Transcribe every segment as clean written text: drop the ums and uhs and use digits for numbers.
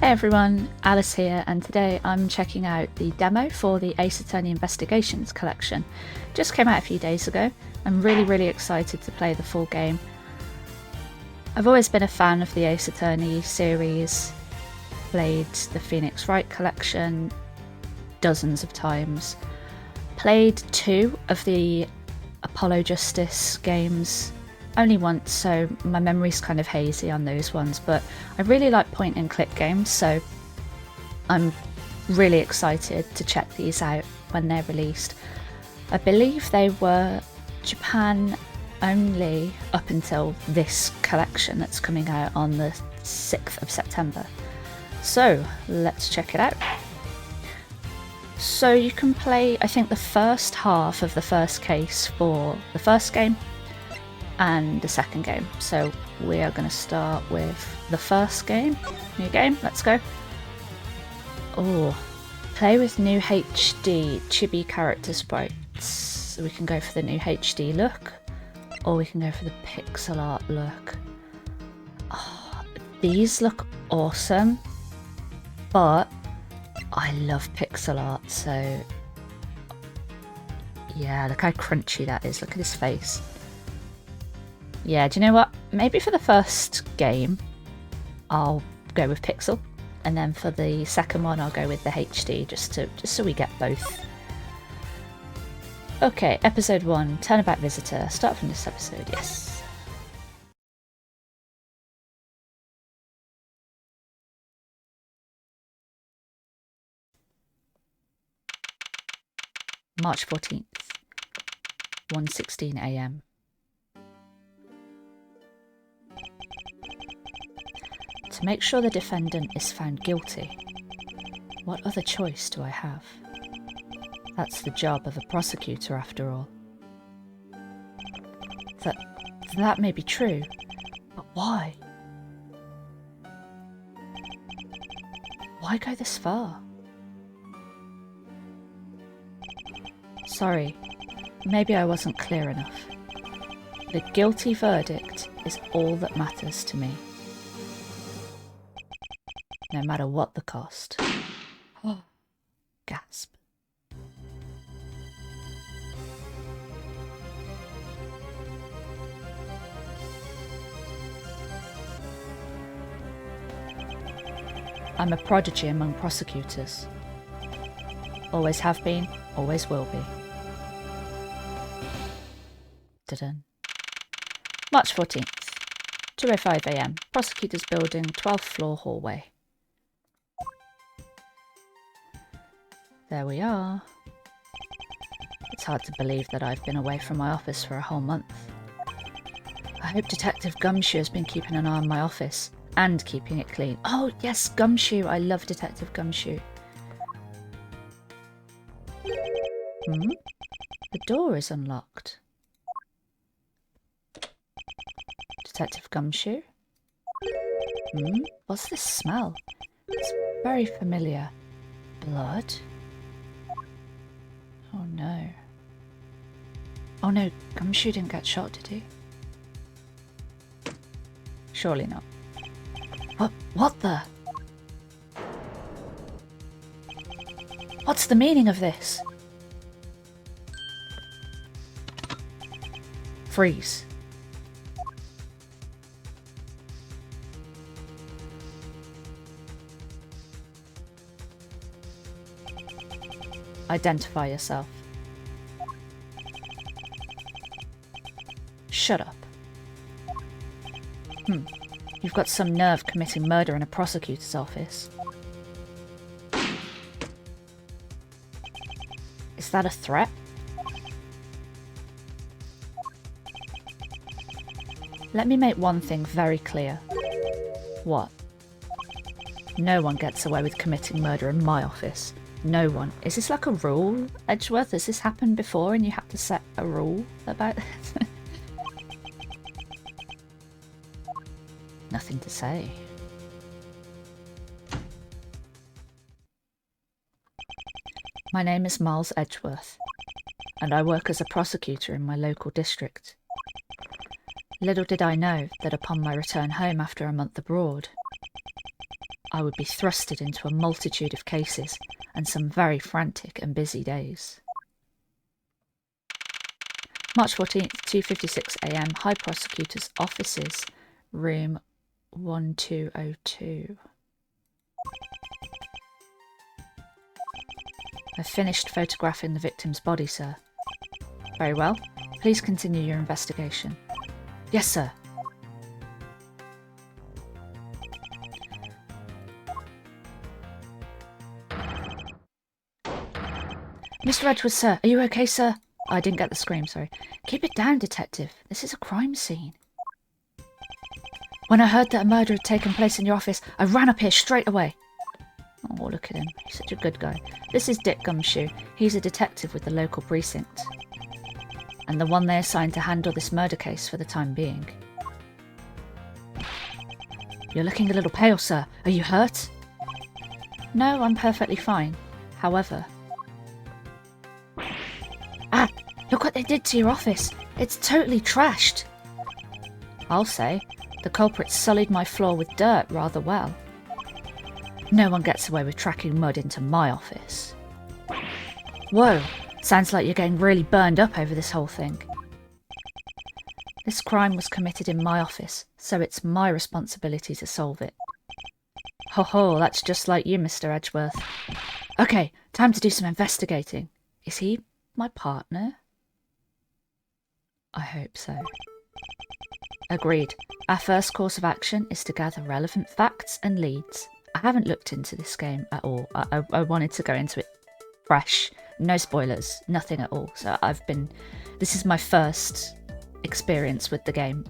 Hey everyone, Alice here, and today I'm checking out the demo for the Ace Attorney Investigations collection. Just came out a few days ago. I'm really excited to play the full game. I've always been a fan of the Ace Attorney series, played the Phoenix Wright collection dozens of times, played 2 of the Apollo Justice games only once, so my memory's kind of hazy on those ones, but I really like point and click games, so I'm really excited to check these out when they're released. I believe they were Japan only up until this collection that's coming out on the 6th of September. So let's check it out. So you can play, I think, the first half of the first case for the first game and the second game. So we are going to start with the first game. New game, let's go. Oh, play with new HD chibi character sprites. So we can go for the new HD look, or we can go for the pixel art look. Oh, these look awesome, but I love pixel art, so yeah, look how crunchy that is. Look at his face. Yeah, do you know what? Maybe for the first game, I'll go with pixel, and then for the second one, I'll go with the HD, just so we get both. Okay, episode 1, Turnabout Visitor. Start from this episode, yes. March 14th, 1:16 AM. To make sure the defendant is found guilty, what other choice do I have? That's the job of a prosecutor, after all. That may be true, but why? Why go this far? Sorry, maybe I wasn't clear enough. The guilty verdict is all that matters to me, no matter what the cost. Oh, gasp. I'm a prodigy among prosecutors. Always have been, always will be. Ta-da. March 14th, 2:05 AM. Prosecutor's building, 12th floor hallway. There we are. It's hard to believe that I've been away from my office for a whole month. I hope Detective Gumshoe has been keeping an eye on my office and keeping it clean. Oh yes, Gumshoe. I love Detective Gumshoe. The door is unlocked. Detective Gumshoe? What's this smell? It's very familiar. Blood? Oh no. Oh no, Gumshoe didn't get shot, did he? Surely not. What the? What's the meaning of this? Freeze. Identify yourself. Shut up. You've got some nerve committing murder in a prosecutor's office. Is that a threat? Let me make one thing very clear. What? No one gets away with committing murder in my office. No one. Is this like a rule, Edgeworth? Has this happened before and you have to set a rule about this? Nothing to say. My name is Miles Edgeworth, and I work as a prosecutor in my local district. Little did I know that upon my return home after a month abroad, I would be thrusted into a multitude of cases and some very frantic and busy days. March 14th, 2:56 a.m, High Prosecutor's Offices, room 1202. I've finished photographing the victim's body, sir. Very well. Please continue your investigation. Yes, sir. Mr. Edgeworth, sir. Are you okay, sir? I didn't get the scream, sorry. Keep it down, detective. This is a crime scene. When I heard that a murder had taken place in your office, I ran up here straight away. Oh, look at him. He's such a good guy. This is Dick Gumshoe. He's a detective with the local precinct. And the one they assigned to handle this murder case for the time being. You're looking a little pale, sir. Are you hurt? No, I'm perfectly fine. However... Ah! Look what they did to your office. It's totally trashed. I'll say. The culprit sullied my floor with dirt rather well. No one gets away with tracking mud into my office. Whoa! Sounds like you're getting really burned up over this whole thing. This crime was committed in my office, so it's my responsibility to solve it. Ho ho, that's just like you, Mr. Edgeworth. Okay, time to do some investigating. Is he my partner? I hope so. Agreed. Our first course of action is to gather relevant facts and leads. I haven't looked into this game at all. I wanted to go into it fresh. No spoilers. Nothing at all. So this is my first experience with the game.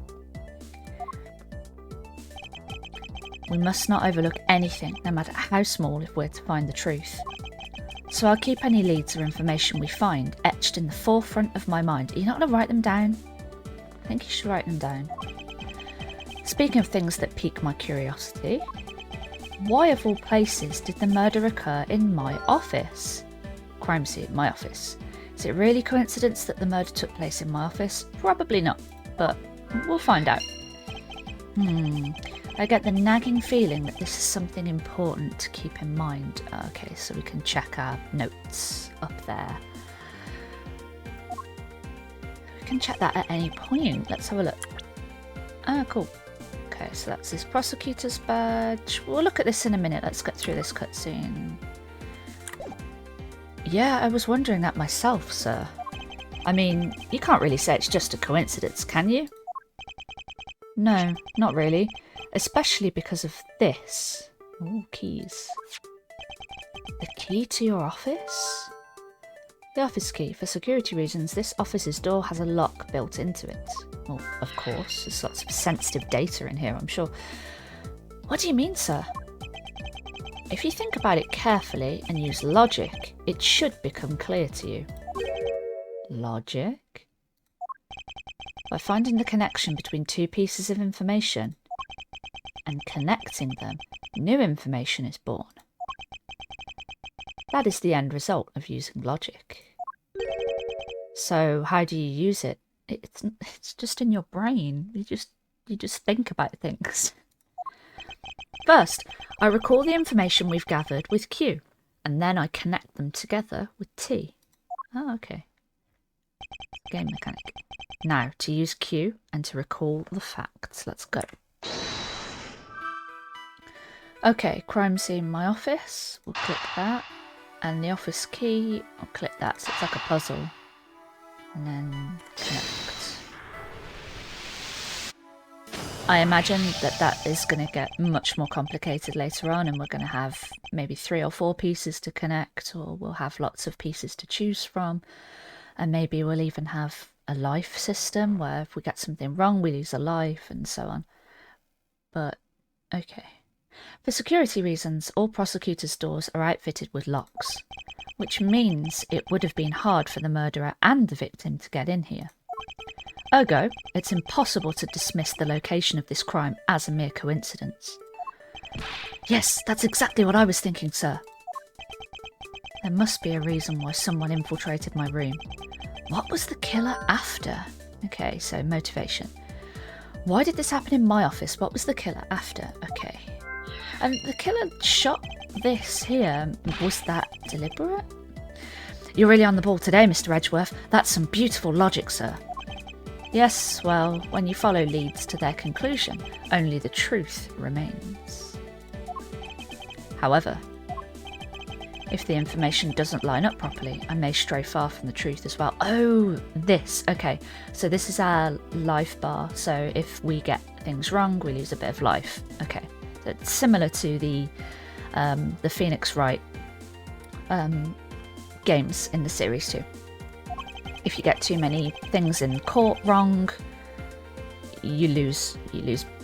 We must not overlook anything, no matter how small, if we're to find the truth. So I'll keep any leads or information we find etched in the forefront of my mind. Are you not going to write them down? I think you should write them down. Speaking of things that pique my curiosity, why of all places did the murder occur in my office? Crime scene, my office. Is it really coincidence that the murder took place in my office? Probably not, but we'll find out. I get the nagging feeling that this is something important to keep in mind. Okay, so we can check our notes up there. We can check that at any point. Let's have a look. Ah, cool. Okay, so that's his prosecutor's badge. We'll look at this in a minute. Let's get through this cutscene. Yeah, I was wondering that myself, sir. I mean, you can't really say it's just a coincidence, can you? No, not really. Especially because of this. Ooh, keys. The key to your office? The office key. For security reasons, this office's door has a lock built into it. Well, of course, there's lots of sensitive data in here, I'm sure. What do you mean, sir? If you think about it carefully and use logic, it should become clear to you. Logic? By finding the connection between two pieces of information and connecting them, new information is born. That is the end result of using logic. So how do you use it? It's just in your brain. You just think about things. First, I recall the information we've gathered with Q, and then I connect them together with T. Oh, okay. Game mechanic. Now, to use Q and to recall the facts. Let's go. Okay, crime scene, my office. We'll click that. And the office key, I'll click that. So it's like a puzzle. And then connect. I imagine that is going to get much more complicated later on, and we're going to have maybe 3 or 4 pieces to connect, or we'll have lots of pieces to choose from. And maybe we'll even have a life system where if we get something wrong, we lose a life and so on. But, okay. For security reasons, all prosecutors' doors are outfitted with locks, which means it would have been hard for the murderer and the victim to get in here. Ergo, it's impossible to dismiss the location of this crime as a mere coincidence. Yes, that's exactly what I was thinking, sir. There must be a reason why someone infiltrated my room. What was the killer after? Okay, so motivation. Why did this happen in my office? What was the killer after? Okay. The killer shot this here. Was that deliberate? You're really on the ball today, Mr. Edgeworth. That's some beautiful logic, sir. Yes, well, when you follow leads to their conclusion, only the truth remains. However, if the information doesn't line up properly, I may stray far from the truth as well. Oh, this. Okay, so this is our life bar. So if we get things wrong, we lose a bit of life. Okay, so it's similar to the Phoenix Wright games in the series too. If you get too many things in court wrong, you lose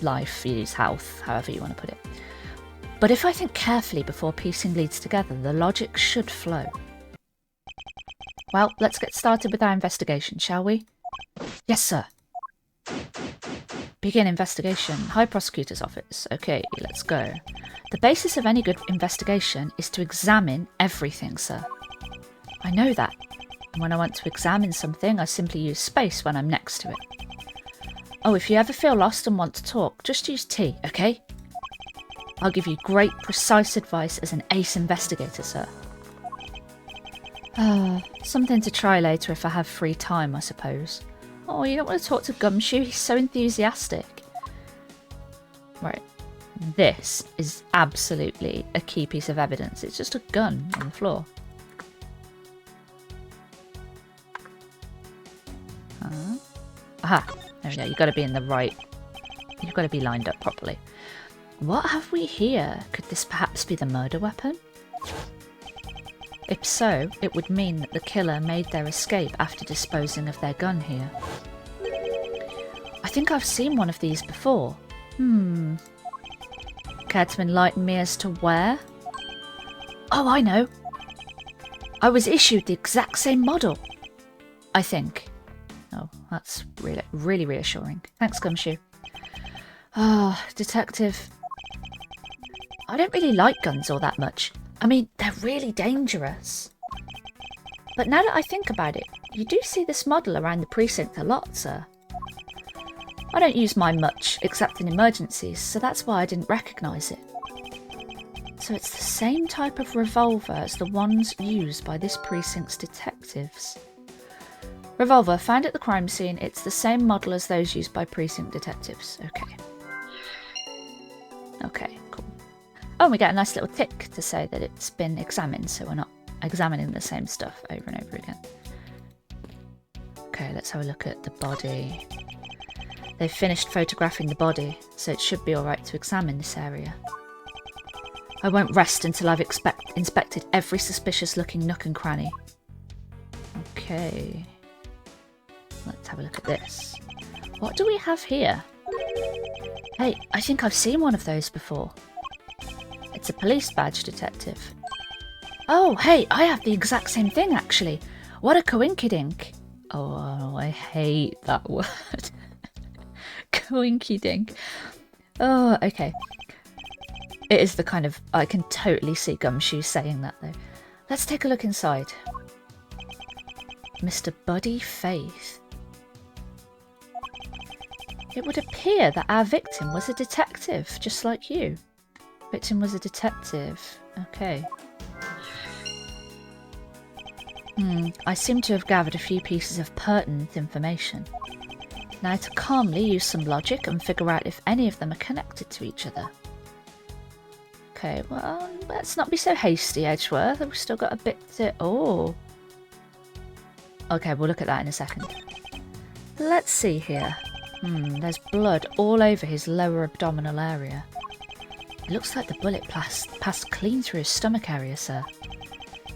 life, you lose health, however you want to put it. But if I think carefully before piecing leads together, the logic should flow. Well, let's get started with our investigation, shall we? Yes, sir. Begin investigation. High Prosecutor's Office. Okay, let's go. The basis of any good investigation is to examine everything, sir. I know that. And when I want to examine something, I simply use space when I'm next to it. Oh, if you ever feel lost and want to talk, just use T, okay? I'll give you great, precise advice as an ace investigator, sir. Something to try later if I have free time, I suppose. Oh, you don't want to talk to Gumshoe? He's so enthusiastic. Right. This is absolutely a key piece of evidence. It's just a gun on the floor. Aha. There we go. You've got to be in the right... You've got to be lined up properly. What have we here? Could this perhaps be the murder weapon? If so, it would mean that the killer made their escape after disposing of their gun here. I think I've seen one of these before. Care to enlighten me as to where? Oh, I know. I was issued the exact same model. I think. Oh, that's really reassuring. Thanks, Gumshoe. Ah, Detective. I don't really like guns all that much. I mean, they're really dangerous. But now that I think about it, you do see this model around the precinct a lot, sir. I don't use mine much, except in emergencies, so that's why I didn't recognise it. So it's the same type of revolver as the ones used by this precinct's detectives. Revolver found at the crime scene. It's the same model as those used by precinct detectives. Okay. Okay, cool. Oh, and we get a nice little tick to say that it's been examined, so we're not examining the same stuff over and over again. Okay, let's have a look at the body. They've finished photographing the body, so it should be alright to examine this area. I won't rest until I've inspected every suspicious-looking nook and cranny. Okay. Let's have a look at this. What do we have here? Hey, I think I've seen one of those before. It's a police badge, Detective. Oh, hey, I have the exact same thing, actually. What a coinkydink. Oh, I hate that word. Coinkydink. Oh, okay. It is the kind of... I can totally see Gumshoe saying that, though. Let's take a look inside. Mr. Buddy Faith. It would appear that our victim was a detective, just like you. Victim was a detective. Okay. I seem to have gathered a few pieces of pertinent information. Now to calmly use some logic and figure out if any of them are connected to each other. Okay, well, let's not be so hasty, Edgeworth. We've still got a bit to... Oh. Okay, we'll look at that in a second. Let's see here. There's blood all over his lower abdominal area. It looks like the bullet passed clean through his stomach area, sir.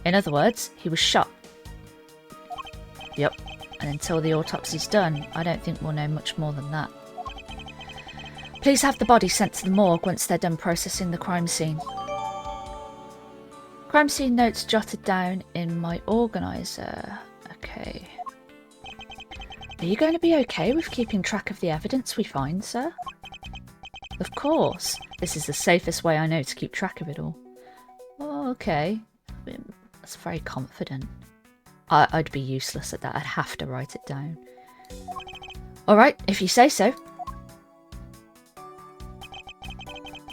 In other words, he was shot. Yep. And until the autopsy's done, I don't think we'll know much more than that. Please have the body sent to the morgue once they're done processing the crime scene. Crime scene notes jotted down in my organiser. Okay. Are you going to be okay with keeping track of the evidence we find, sir? Of course. This is the safest way I know to keep track of it all. Oh, okay. That's very confident. I'd be useless at that. I'd have to write it down. Alright, if you say so.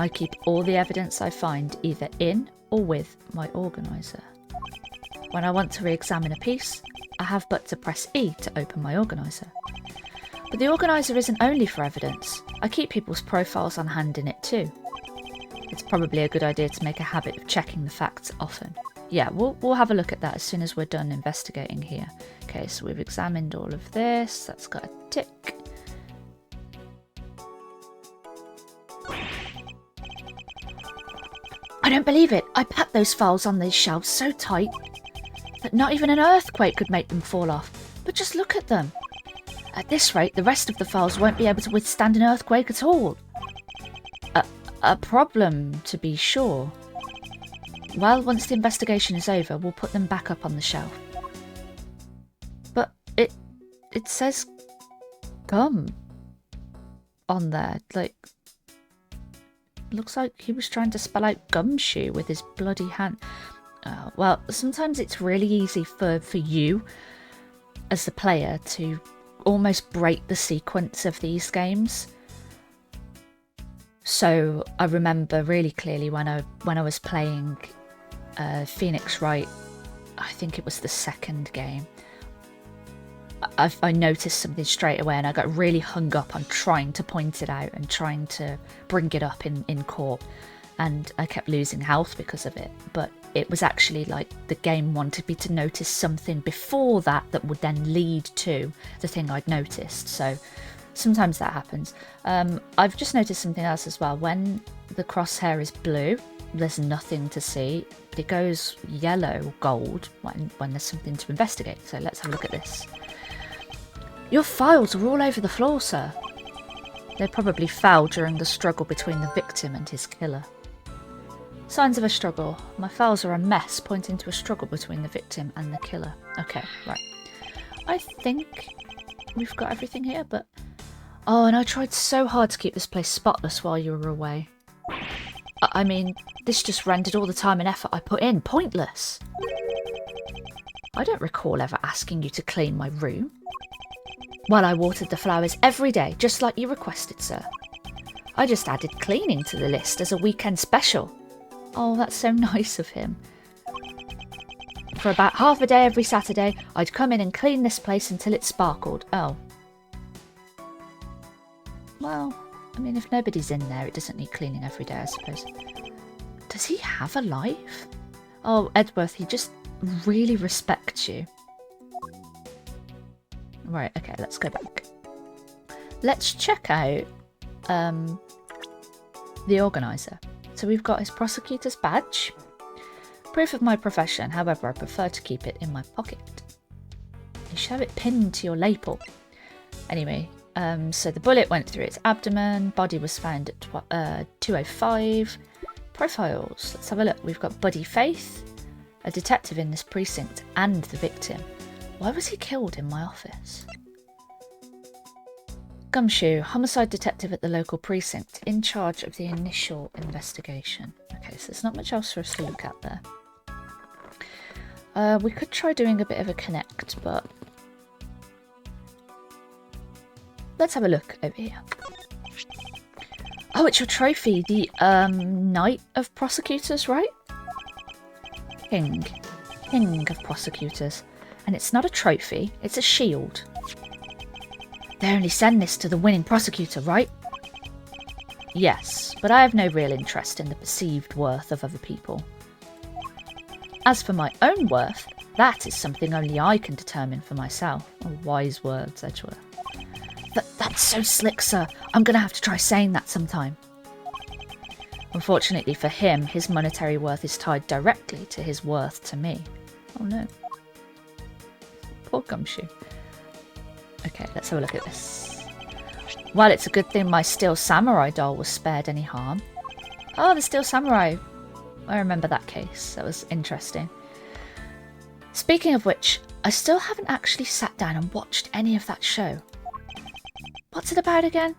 I keep all the evidence I find either in or with my organiser. When I want to re-examine a piece, I have but to press E to open my organiser. But the organiser isn't only for evidence. I keep people's profiles on hand in it too. It's probably a good idea to make a habit of checking the facts often. Yeah, we'll have a look at that as soon as we're done investigating here. Okay, so we've examined all of this. That's got a tick. I don't believe it. I packed those files on these shelves so tight that not even an earthquake could make them fall off. But just look at them. At this rate, the rest of the files won't be able to withstand an earthquake at all. A problem, to be sure. Well, once the investigation is over, we'll put them back up on the shelf. But it says gum on there. Like, looks like he was trying to spell out gumshoe with his bloody hand. Well, sometimes it's really easy for you as the player to almost break the sequence of these games. So I remember really clearly when I was playing Phoenix Wright, I think it was the second game, I noticed something straight away and I got really hung up on trying to point it out and trying to bring it up in court, and I kept losing health because of it. But it was actually like the game wanted me to notice something before that would then lead to the thing I'd noticed. So sometimes that happens. I've just noticed something else as well. When the crosshair is blue, there's nothing to see. It goes yellow, gold when there's something to investigate. So let's have a look at this. Your files are all over the floor, sir. They probably fell during the struggle between the victim and his killer. Signs of a struggle. My files are a mess, pointing to a struggle between the victim and the killer. Okay, right. I think we've got everything here, but... Oh, and I tried so hard to keep this place spotless while you were away. I mean, this just rendered all the time and effort I put in pointless. I don't recall ever asking you to clean my room. Well, I watered the flowers every day, just like you requested, sir. I just added cleaning to the list as a weekend special. Oh, that's so nice of him. For about half a day every Saturday, I'd come in and clean this place until it sparkled. Oh. Well, I mean, if nobody's in there, it doesn't need cleaning every day, I suppose. Does he have a life? Oh, Edworth, he just really respects you. Right, okay, let's go back. Let's check out the organiser. So we've got his prosecutor's badge. Proof of my profession, however, I prefer to keep it in my pocket. You should have it pinned to your lapel. Anyway, so the bullet went through its abdomen, body was found at 2:05. Profiles, let's have a look. We've got Buddy Faith, a detective in this precinct, and the victim. Why was he killed in my office? Gumshoe, homicide detective at the local precinct, in charge of the initial investigation. Okay, so there's not much else for us to look at there. We could try doing a bit of a connect, but let's have a look over here. Oh, it's your trophy, the Knight of Prosecutors, right? King of Prosecutors. And it's not a trophy, it's a shield. They only send this to the winning prosecutor, right? Yes, but I have no real interest in the perceived worth of other people. As for my own worth, that is something only I can determine for myself. Oh, wise words, Edgeworth. That's so slick, sir. I'm going to have to try saying that sometime. Unfortunately for him, his monetary worth is tied directly to his worth to me. Oh no. Poor Gumshoe. Okay, let's have a look at this. Well, it's a good thing my Steel Samurai doll was spared any harm. Oh, the Steel Samurai. I remember that case. That was interesting. Speaking of which, I still haven't actually sat down and watched any of that show. What's it about again?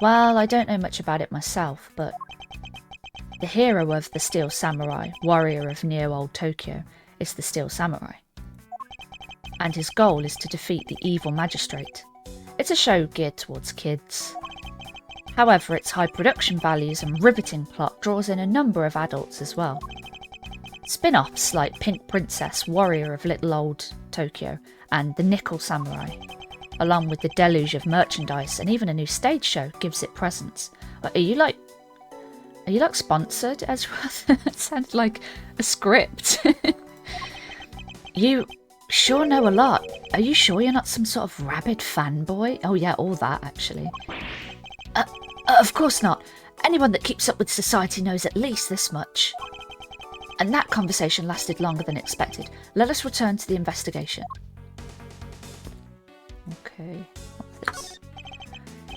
Well, I don't know much about it myself, but the hero of the Steel Samurai, warrior of Neo-Old Tokyo, is the Steel Samurai. And his goal is to defeat the evil magistrate. It's a show geared towards kids. However, its high production values and riveting plot draws in a number of adults as well. Spin-offs like Pink Princess, Warrior of Little Old Tokyo, and The Nickel Samurai, along with the deluge of merchandise and even a new stage show, gives it presence. Are you like sponsored, Edgeworth? That sounded like a script. You sure know a lot. Are you sure you're not some sort of rabid fanboy? Oh yeah, all that actually. Of course not. Anyone that keeps up with society knows at least this much. And that conversation lasted longer than expected. Let us return to the investigation. Okay, what's this?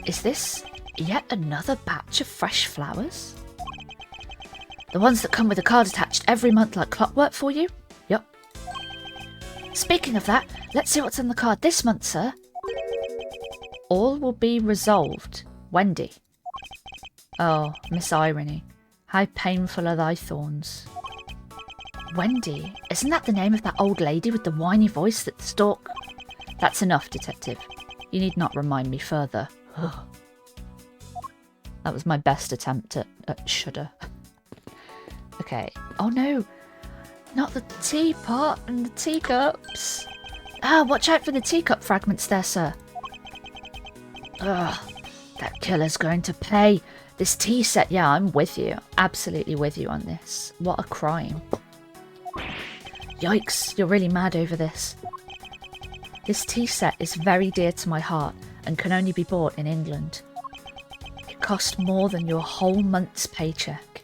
Is this yet another batch of fresh flowers? The ones that come with a card attached every month like clockwork for you? Yup. Speaking of that, let's see what's on the card this month, sir. All will be resolved. Wendy. Oh, Miss Irony. How painful are thy thorns. Wendy? Isn't that the name of that old lady with the whiny voice that stalk? That's enough, detective. You need not remind me further. That was my best attempt at shudder. Okay. Oh no! Not the teapot and the teacups. Ah, watch out for the teacup fragments there, sir. Ugh, that killer's going to pay. This tea set, yeah, I'm with you. Absolutely with you on this. What a crime. Yikes, you're really mad over this. This tea set is very dear to my heart and can only be bought in England. It cost more than your whole month's paycheck.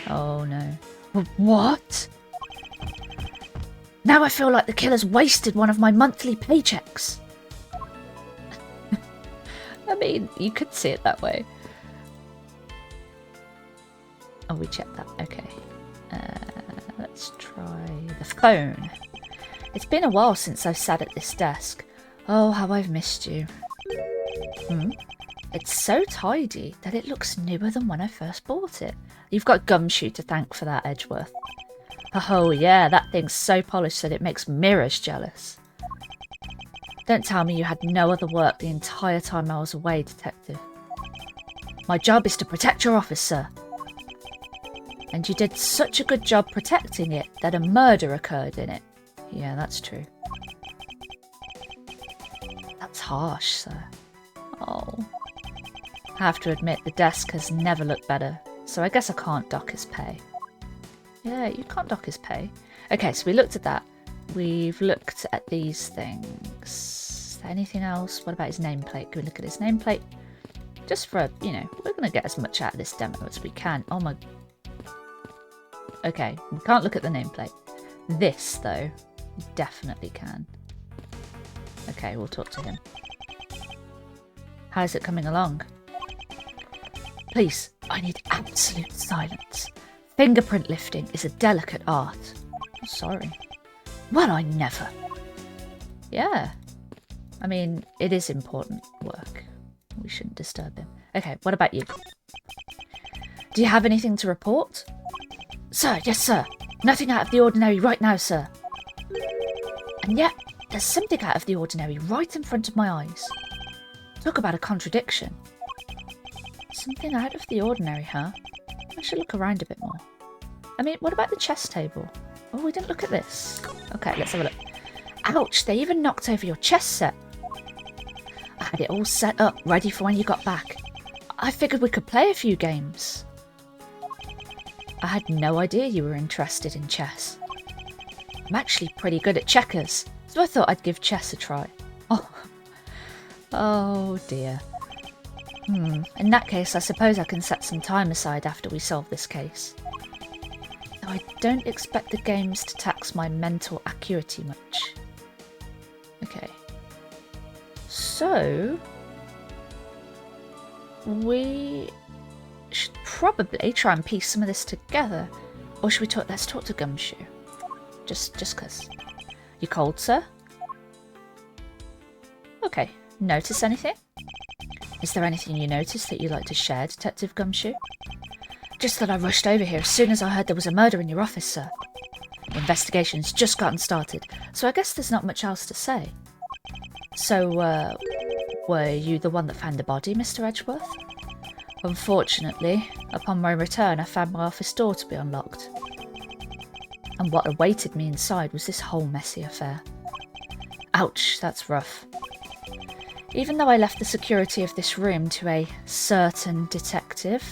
Oh no. What? Now I feel like the killer's wasted one of my monthly paychecks. I mean, you could see it that way. Oh, we checked that. Okay. Let's try the phone. It's been a while since I've sat at this desk. Oh, how I've missed you. It's so tidy that it looks newer than when I first bought it. You've got Gumshoe to thank for that, Edgeworth. Oh yeah, that thing's so polished that it makes mirrors jealous. Don't tell me you had no other work the entire time I was away, detective. My job is to protect your office, sir. And you did such a good job protecting it that a murder occurred in it. Yeah, that's true. That's harsh, sir. Oh. I have to admit, the desk has never looked better, so I guess I can't dock his pay. Yeah, you can't dock his pay. Okay, so we looked at that. We've looked at these things. Is there anything else? What about his nameplate? Can we look at his nameplate? Just for, you know, we're going to get as much out of this demo as we can. Oh my... Okay, we can't look at the nameplate. This, though, we definitely can. Okay, we'll talk to him. How's it coming along? Please, I need absolute silence. Fingerprint lifting is a delicate art. Sorry. Well, I never. Yeah. I mean, it is important work. We shouldn't disturb him. Okay, what about you? Do you have anything to report? Sir, yes, sir. Nothing out of the ordinary right now, sir. And yet, there's something out of the ordinary right in front of my eyes. Talk about a contradiction. Something out of the ordinary, huh? I should look around a bit more. I mean, what about the chess table? Oh, we didn't look at this. Okay, let's have a look. Ouch, they even knocked over your chess set. I had it all set up, ready for when you got back. I figured we could play a few games. I had no idea you were interested in chess. I'm actually pretty good at checkers, so I thought I'd give chess a try. Oh dear. In that case, I suppose I can set some time aside after we solve this case. Though I don't expect the games to tax my mental acuity much. Okay. So... we should probably try and piece some of this together. Or should we talk? Let's talk to Gumshoe. Just cause. You cold, sir? Okay. Notice anything? Is there anything you noticed that you'd like to share, Detective Gumshoe? Just that I rushed over here as soon as I heard there was a murder in your office, sir. The investigation's just gotten started, so I guess there's not much else to say. So, were you the one that found the body, Mr. Edgeworth? Unfortunately, upon my return I found my office door to be unlocked. And what awaited me inside was this whole messy affair. Ouch, that's rough. Even though I left the security of this room to a certain detective...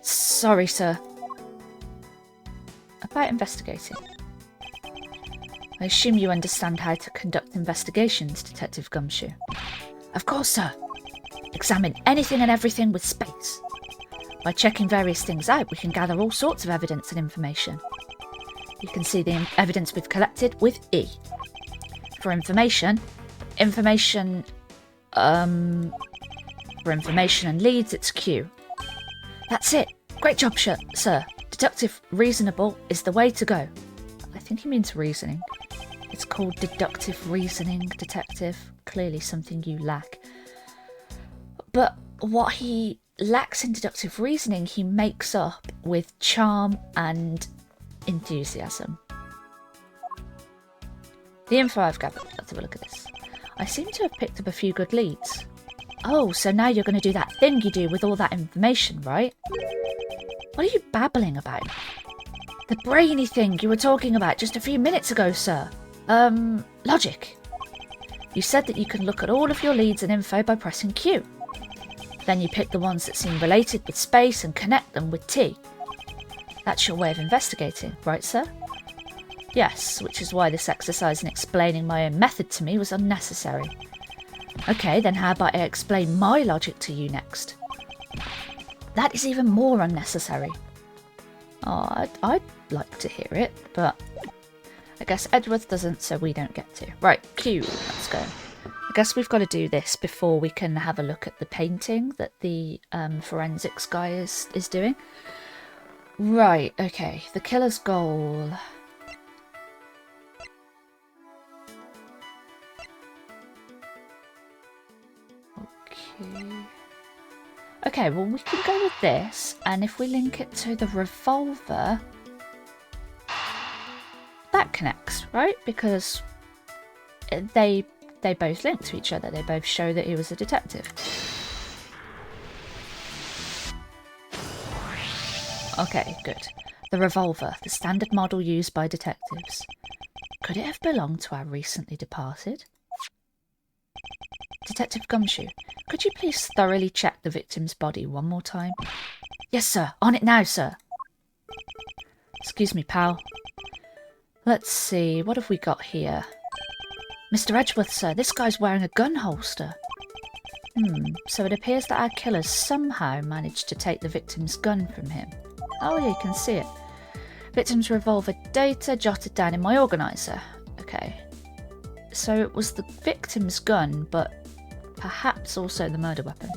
Sorry, sir. About investigating. I assume you understand how to conduct investigations, Detective Gumshoe. Of course, sir. Examine anything and everything with space. By checking various things out, we can gather all sorts of evidence and information. You can see the evidence we've collected with E. For information and leads, it's Q. That's it. Great job, sir. Deductive reasonable is the way to go. I think he means reasoning. It's called deductive reasoning, Detective. Clearly something you lack. But what he lacks in deductive reasoning, he makes up with charm and enthusiasm. The info I've gathered. Let's have a look at this. I seem to have picked up a few good leads. Oh, so now you're going to do that thing you do with all that information, right? What are you babbling about? The brainy thing you were talking about just a few minutes ago, sir. Logic. You said that you can look at all of your leads and info by pressing Q. Then you pick the ones that seem related with space and connect them with T. That's your way of investigating, right, sir? Yes, which is why this exercise in explaining my own method to me was unnecessary. Okay, then how about I explain my logic to you next? That is even more unnecessary. Oh, I'd like to hear it, but I guess Edgeworth doesn't, so we don't get to. Right, Q, let's go. I guess we've got to do this before we can have a look at the painting that the forensics guy is doing. Right, okay, the killer's goal. Okay, well we can go with this, and if we link it to the revolver, that connects, right? Because they both link to each other. They both show that he was a detective. Okay, good. The revolver, the standard model used by detectives. Could it have belonged to our recently departed? Detective Gumshoe, could you please thoroughly check the victim's body one more time? Yes, sir. On it now, sir. Excuse me, pal. Let's see, what have we got here? Mr. Edgeworth, sir, this guy's wearing a gun holster. So it appears that our killers somehow managed to take the victim's gun from him. Oh yeah, you can see it. Victim's revolver data jotted down in my organiser. Okay. So it was the victim's gun, but perhaps also the murder weapon.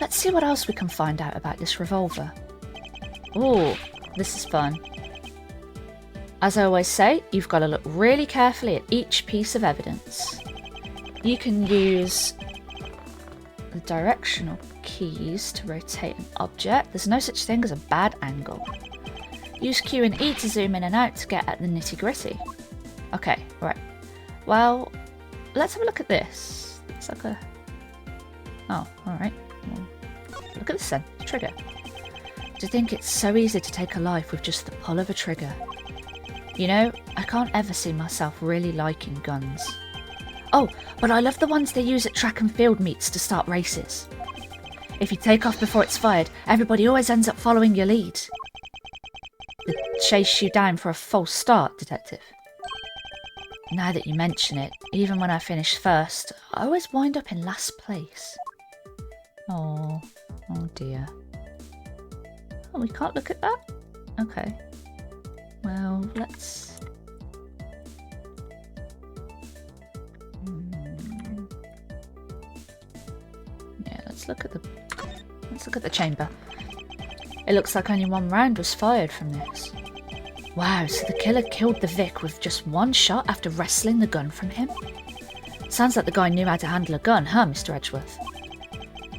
Let's see what else we can find out about this revolver. Ooh, this is fun. As I always say, you've got to look really carefully at each piece of evidence. You can use the directional keys to rotate an object. There's no such thing as a bad angle. Use Q and E to zoom in and out to get at the nitty-gritty. Okay, right. Well, let's have a look at this. It's like a... Oh, alright. Well, look at this then. Trigger. Do you think it's so easy to take a life with just the pull of a trigger? You know, I can't ever see myself really liking guns. Oh, but I love the ones they use at track and field meets to start races. If you take off before it's fired, everybody always ends up following your lead. They chase you down for a false start, Detective. Now that you mention it, even when I finish first, I always wind up in last place. Oh dear. Oh, we can't look at that? Okay. Well, let's... Yeah, let's look at the chamber. It looks like only one round was fired from this. Wow, so the killer killed the Vic with just one shot after wresting the gun from him? Sounds like the guy knew how to handle a gun, huh, Mr. Edgeworth?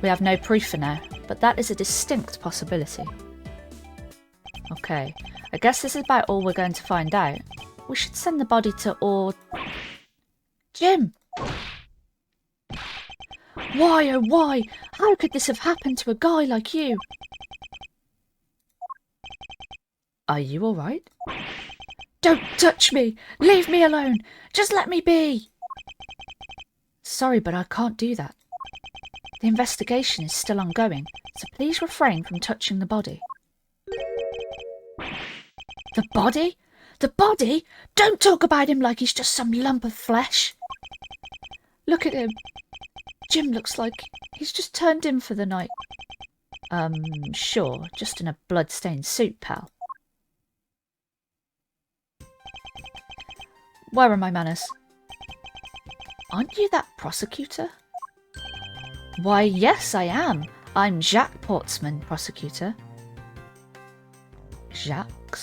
We have no proof for now, but that is a distinct possibility. Okay, I guess this is about all we're going to find out. We should send the body to Jim! Why, oh why? How could this have happened to a guy like you? Are you all right? Don't touch me! Leave me alone! Just let me be! Sorry, but I can't do that. The investigation is still ongoing, so please refrain from touching the body. The body? The body? Don't talk about him like he's just some lump of flesh. Look at him. Jim looks like he's just turned in for the night. Sure, just in a blood-stained suit, pal. Where are my manners? Aren't you that prosecutor? Why, yes, I am. I'm Jacques Portsman, prosecutor. Jacques?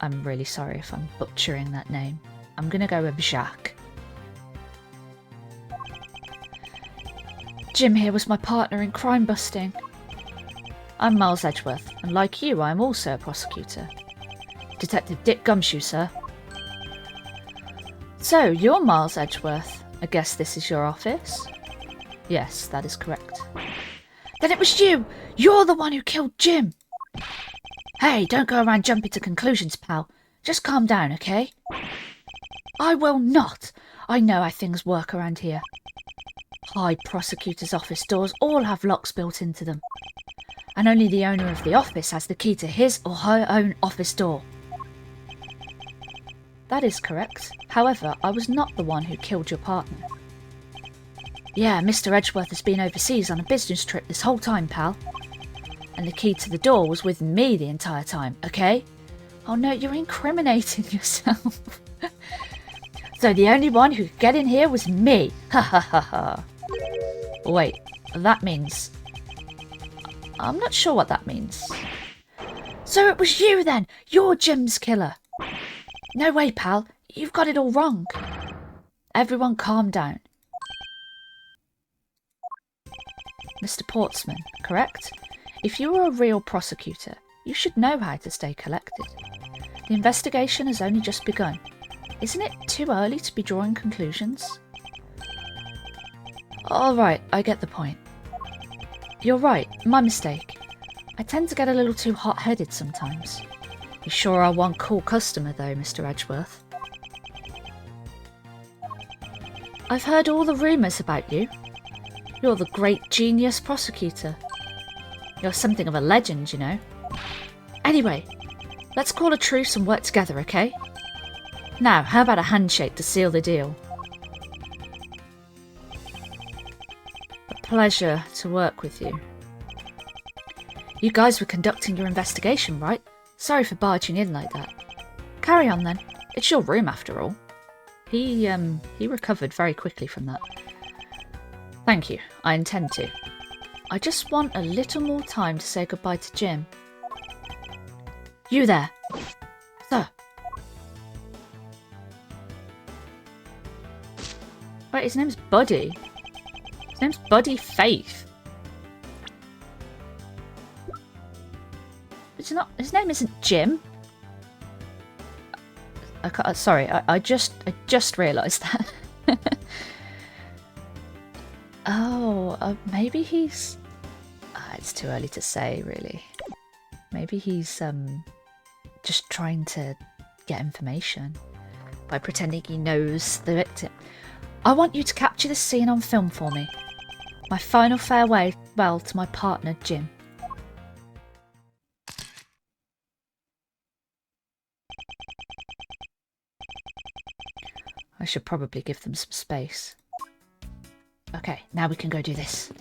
I'm really sorry if I'm butchering that name. I'm gonna go with Jacques. Jim here was my partner in crime busting. I'm Miles Edgeworth, and like you, I am also a prosecutor. Detective Dick Gumshoe, sir. So, you're Miles Edgeworth. I guess this is your office? Yes, that is correct. Then it was you! You're the one who killed Jim! Hey, don't go around jumping to conclusions, pal. Just calm down, okay? I will not! I know how things work around here. High prosecutor's office doors all have locks built into them. And only the owner of the office has the key to his or her own office door. That is correct. However, I was not the one who killed your partner. Yeah, Mr. Edgeworth has been overseas on a business trip this whole time, pal. And the key to the door was with me the entire time, okay? Oh no, you're incriminating yourself. So the only one who could get in here was me. Ha ha ha ha. Wait, that means... I'm not sure what that means. So it was you then! You're Jim's killer! No way, pal. You've got it all wrong. Everyone calm down. Mr. Portsman, correct? If you were a real prosecutor, you should know how to stay collected. The investigation has only just begun. Isn't it too early to be drawing conclusions? Alright, I get the point. You're right, my mistake. I tend to get a little too hot-headed sometimes. You sure are one cool customer though, Mr. Edgeworth. I've heard all the rumours about you. You're the great genius prosecutor. You're something of a legend, you know. Anyway, let's call a truce and work together, okay? Now, how about a handshake to seal the deal? A pleasure to work with you. You guys were conducting your investigation, right? Sorry for barging in like that. Carry on then. It's your room after all. He recovered very quickly from that. Thank you. I intend to. I just want a little more time to say goodbye to Jim. You there. Sir. Wait, his name's Buddy. His name's Buddy Faith. It's not. His name isn't Jim. Sorry, I just realised that. Oh, maybe he's. It's too early to say, really. Maybe he's just trying to get information by pretending he knows the victim. I want you to capture this scene on film for me. My final farewell to my partner, Jim. I should probably give them some space. Okay, now we can go do this.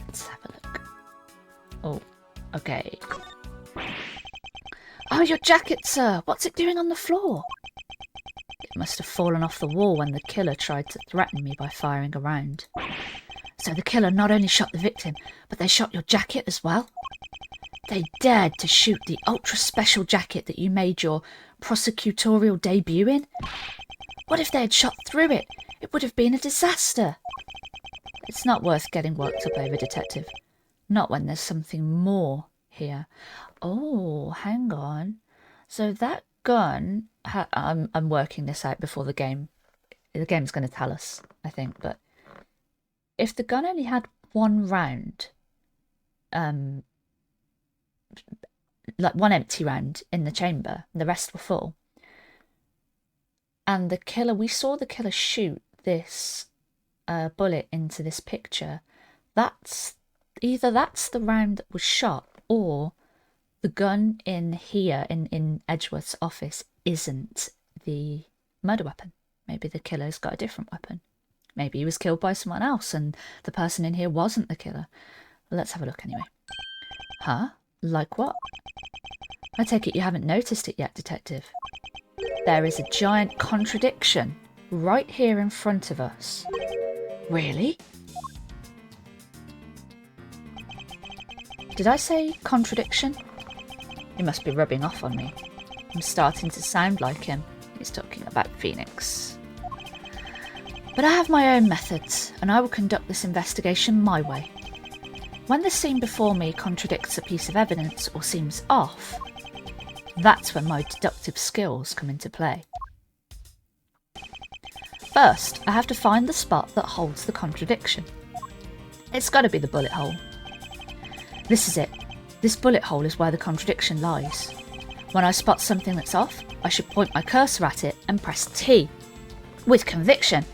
Let's have a look. Oh, okay. Oh, your jacket, sir! What's it doing on the floor? It must have fallen off the wall when the killer tried to threaten me by firing a round. So the killer not only shot the victim, but they shot your jacket as well? They dared to shoot the ultra-special jacket that you made your prosecutorial debut in? What if they had shot through it? It would have been a disaster. It's not worth getting worked up over, Detective. Not when there's something more here. Oh, hang on. So that gun... I'm working this out before the game The game's going to tell us, I think, but if the gun only had one round, like one empty round in the chamber, and the rest were full, and we saw the killer shoot this bullet into this picture, that's the round that was shot, or the gun in here in Edgeworth's office isn't the murder weapon. Maybe the killer's got a different weapon. Maybe he was killed by someone else and the person in here wasn't the killer. Well, let's have a look anyway. Huh? Like what? I take it you haven't noticed it yet, Detective. There is a giant contradiction right here in front of us. Really? Did I say contradiction? He must be rubbing off on me. I'm starting to sound like him. He's talking about Phoenix. But I have my own methods, and I will conduct this investigation my way. When the scene before me contradicts a piece of evidence or seems off, that's when my deductive skills come into play. First, I have to find the spot that holds the contradiction. It's got to be the bullet hole. This is it. This bullet hole is where the contradiction lies. When I spot something that's off, I should point my cursor at it and press T. With conviction.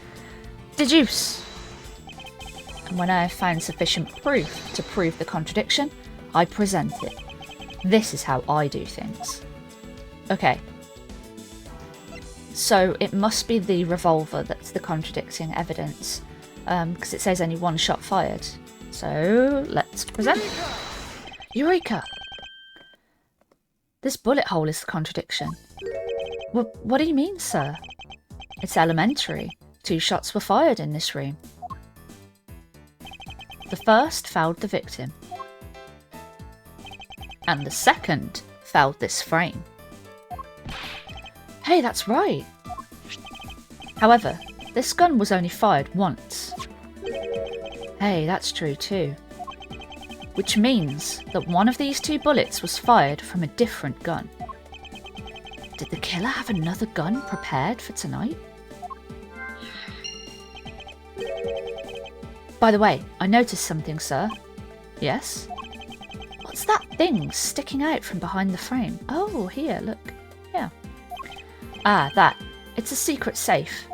Deduce. And when I have found sufficient proof to prove the contradiction, I present it. This is how I do things. Okay. So it must be the revolver that's the contradicting evidence, because it says only one shot fired. So let's present. Eureka! This bullet hole is the contradiction. What do you mean, sir? It's elementary. 2 shots were fired in this room. The first fouled the victim, and the second fouled this frame. Hey, that's right. However, this gun was only fired once. Hey, that's true too. Which means that one of these 2 bullets was fired from a different gun. Did the killer have another gun prepared for tonight? By the way, I noticed something, sir. Yes? What's that thing sticking out from behind the frame? Oh, here, look. Yeah. Ah, that. It's a secret safe.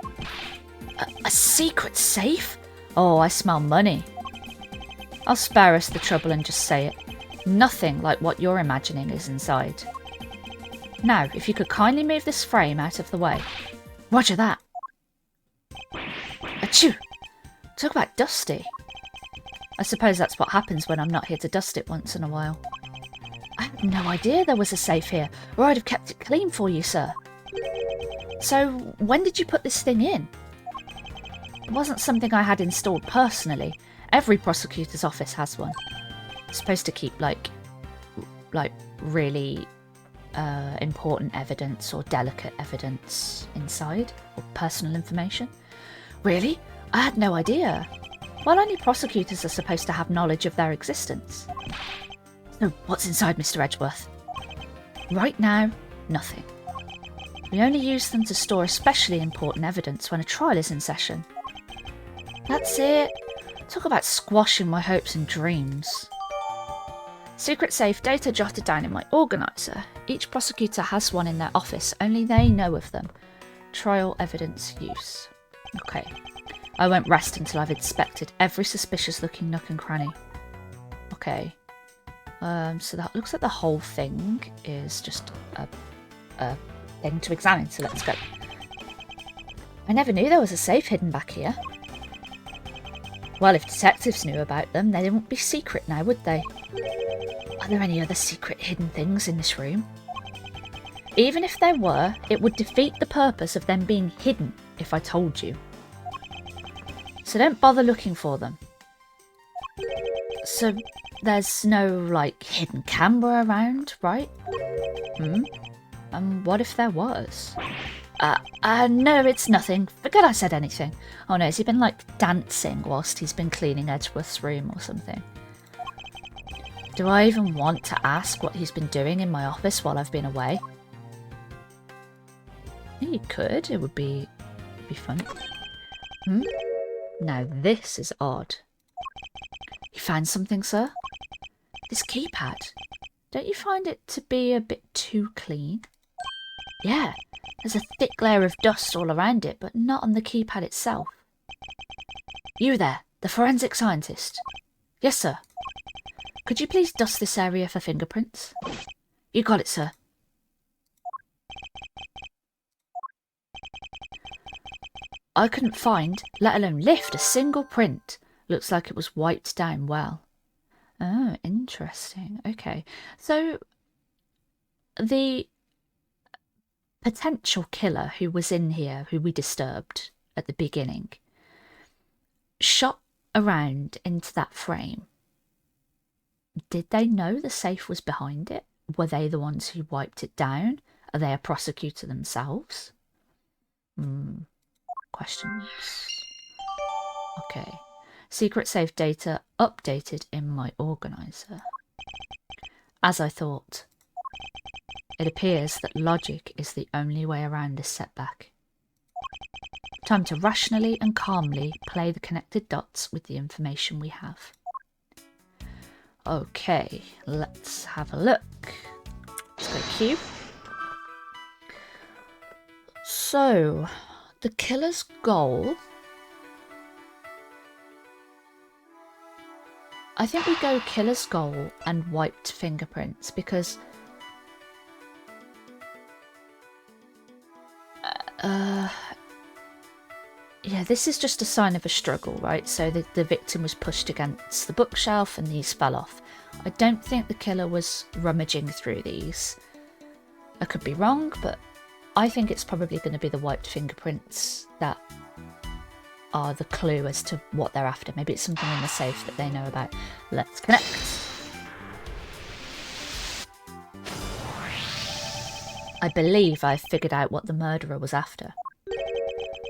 A secret safe? Oh, I smell money. I'll spare us the trouble and just say it. Nothing like what you're imagining is inside. Now, if you could kindly move this frame out of the way. Roger that. Achoo! Talk about dusty. I suppose that's what happens when I'm not here to dust it once in a while. I had no idea there was a safe here, or I'd have kept it clean for you, sir. So, when did you put this thing in? It wasn't something I had installed personally. Every prosecutor's office has one. It's supposed to keep, like really important evidence or delicate evidence inside, or personal information. Really? I had no idea. Well, only prosecutors are supposed to have knowledge of their existence. So, what's inside, Mr. Edgeworth? Right now, nothing. We only use them to store especially important evidence when a trial is in session. That's it. Talk about squashing my hopes and dreams. Secret safe data jotted down in my organiser. Each prosecutor has one in their office, only they know of them. Trial evidence use. Okay. I won't rest until I've inspected every suspicious looking nook and cranny. Okay. So that looks like the whole thing is just a thing to examine, so let's go. I never knew there was a safe hidden back here. Well, if detectives knew about them, they wouldn't be secret now, would they? Are there any other secret hidden things in this room? Even if there were, it would defeat the purpose of them being hidden if I told you. So don't bother looking for them. So there's no, like, hidden camera around, right? What if there was? No, it's nothing. Forget I said anything. Oh no, has he been, like, dancing whilst he's been cleaning Edgeworth's room or something? Do I even want to ask what he's been doing in my office while I've been away? You could. It would be be fun. Now this is odd. You found something, sir? This keypad. Don't you find it to be a bit too clean? Yeah, there's a thick layer of dust all around it, but not on the keypad itself. You there, the forensic scientist. Yes, sir. Could you please dust this area for fingerprints? You got it, sir. I couldn't find, let alone lift, a single print. Looks like it was wiped down well. Oh, interesting. Okay. So, the potential killer who was in here, who we disturbed at the beginning, shot around into that frame. Did they know the safe was behind it? Were they the ones who wiped it down? Are they a prosecutor themselves? Questions. Okay. Secret safe data updated in my organizer. As I thought, it appears that logic is the only way around this setback. Time to rationally and calmly play the connected dots with the information we have. Okay, let's have a look. Let's go Q. So, the killer's goal... I think we go killer's goal and wiped fingerprints because... yeah, this is just a sign of a struggle, right? So the victim was pushed against the bookshelf and these fell off. I don't think the killer was rummaging through these. I could be wrong, but I think it's probably going to be the wiped fingerprints that are the clue as to what they're after. Maybe it's something in the safe that they know about. Let's connect. I believe I've figured out what the murderer was after.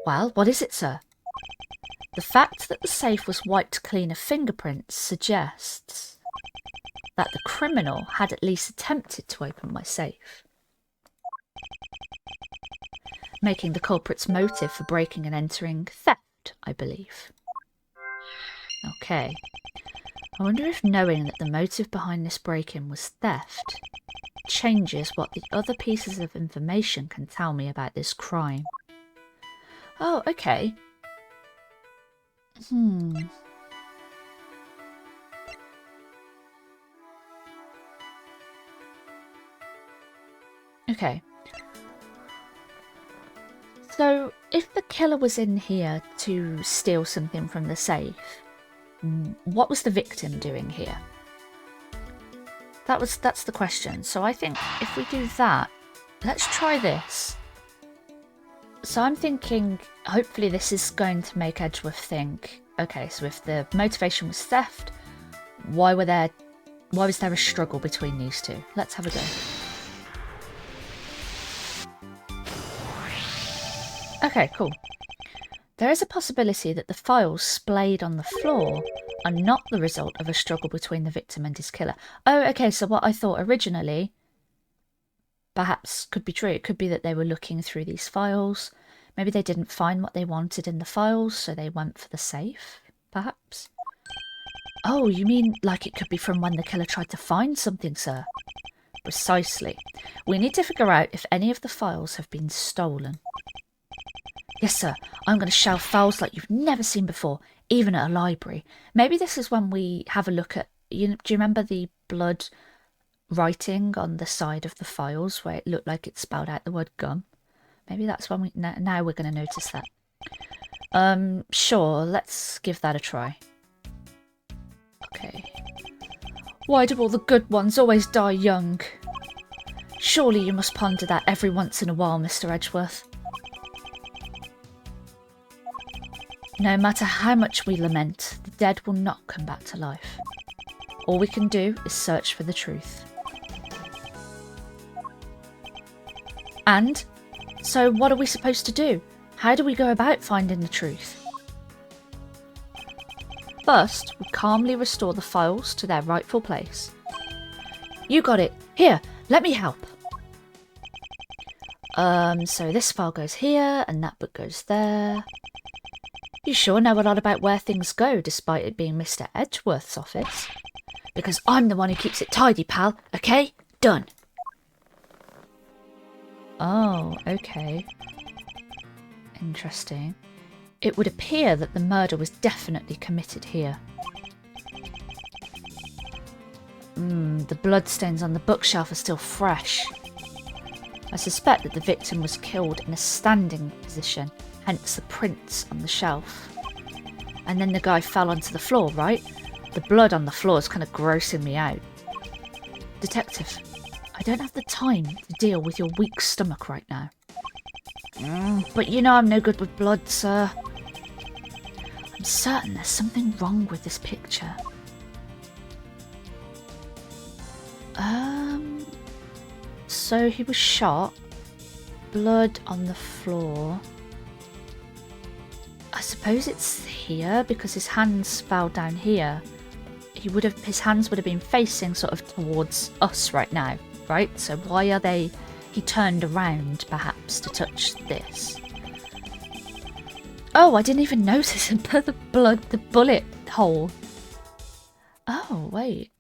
Well, what is it, sir? The fact that the safe was wiped clean of fingerprints suggests that the criminal had at least attempted to open my safe, making the culprit's motive for breaking and entering theft, I believe. Okay. I wonder if knowing that the motive behind this break-in was theft changes what the other pieces of information can tell me about this crime. Oh, okay. Okay. So, if the killer was in here to steal something from the safe, what was the victim doing here? That's the question. So I think if we do that, let's try this. So I'm thinking, hopefully this is going to make Edgeworth think, okay, so if the motivation was theft, why was there a struggle between these two? Let's have a go. Okay, cool. There is a possibility that the files splayed on the floor are not the result of a struggle between the victim and his killer. Oh, okay, so what I thought originally perhaps could be true. It could be that they were looking through these files. Maybe they didn't find what they wanted in the files, so they went for the safe, perhaps? Oh, you mean like it could be from when the killer tried to find something, sir? Precisely. We need to figure out if any of the files have been stolen. Yes, sir. I'm going to shelve files like you've never seen before, even at a library. Maybe this is when we have a look at... do you remember the blood writing on the side of the files where it looked like it spelled out the word gum? Maybe that's when we... Now we're going to notice that. Sure, let's give that a try. Okay. Why do all the good ones always die young? Surely you must ponder that every once in a while, Mr. Edgeworth. No matter how much we lament, the dead will not come back to life. All we can do is search for the truth. And, so what are we supposed to do? How do we go about finding the truth? First, we calmly restore the files to their rightful place. You got it. Here, let me help. So this file goes here, and that book goes there. You sure know a lot about where things go, despite it being Mr. Edgeworth's office. Because I'm the one who keeps it tidy, pal, okay? Done. Oh, okay. Interesting. It would appear that the murder was definitely committed here. The bloodstains on the bookshelf are still fresh. I suspect that the victim was killed in a standing position, hence the prints on the shelf. And then the guy fell onto the floor, right? The blood on the floor is kind of grossing me out. Detective, I don't have the time to deal with your weak stomach right now. But you know I'm no good with blood, sir. I'm certain there's something wrong with this picture. So he was shot. Blood on the floor. I suppose it's here because his hands fell down here. His hands would have been facing sort of towards us right now, right? So why are they... He turned around, perhaps, to touch this. Oh, I didn't even notice the bullet hole. Oh, wait.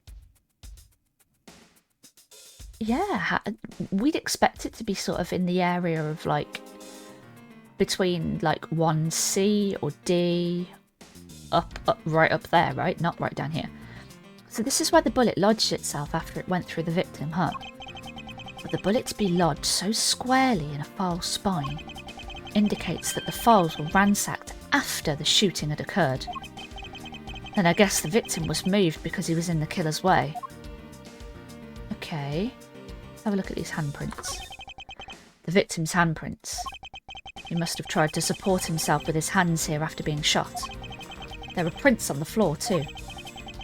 Yeah, we'd expect it to be sort of in the area of, like, between, like, 1C or D, right up there, right? Not right down here. So this is where the bullet lodged itself after it went through the victim, huh? But the bullet to be lodged so squarely in a file's spine indicates that the files were ransacked after the shooting had occurred. Then I guess the victim was moved because he was in the killer's way. Okay, let's have a look at these handprints. The victim's handprints. He must have tried to support himself with his hands here after being shot. There are prints on the floor too.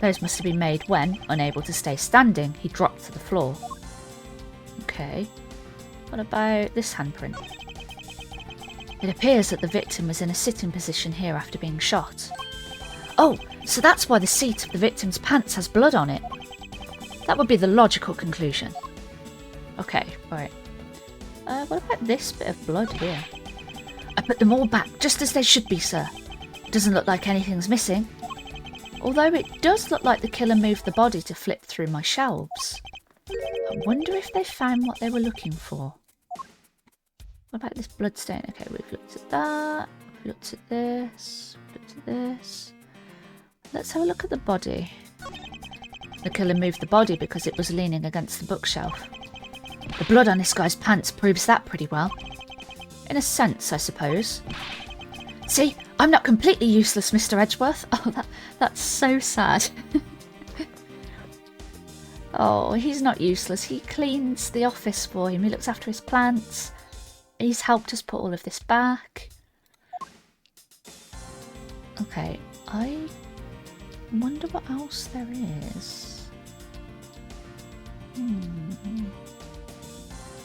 Those must have been made when, unable to stay standing, he dropped to the floor. Okay, what about this handprint? It appears that the victim was in a sitting position here after being shot. Oh, so that's why the seat of the victim's pants has blood on it. That would be the logical conclusion. Okay, right. What about this bit of blood here? I put them all back just as they should be, sir. Doesn't look like anything's missing. Although it does look like the killer moved the body to flip through my shelves. I wonder if they found what they were looking for. What about this bloodstain? Okay, we've looked at that. We've looked at this. We've looked at this. Let's have a look at the body. The killer moved the body because it was leaning against the bookshelf. The blood on this guy's pants proves that pretty well. In a sense, I suppose. See, I'm not completely useless, Mr. Edgeworth. Oh, that's so sad. Oh, he's not useless. He cleans the office for him. He looks after his plants. He's helped us put all of this back. Okay, I wonder what else there is.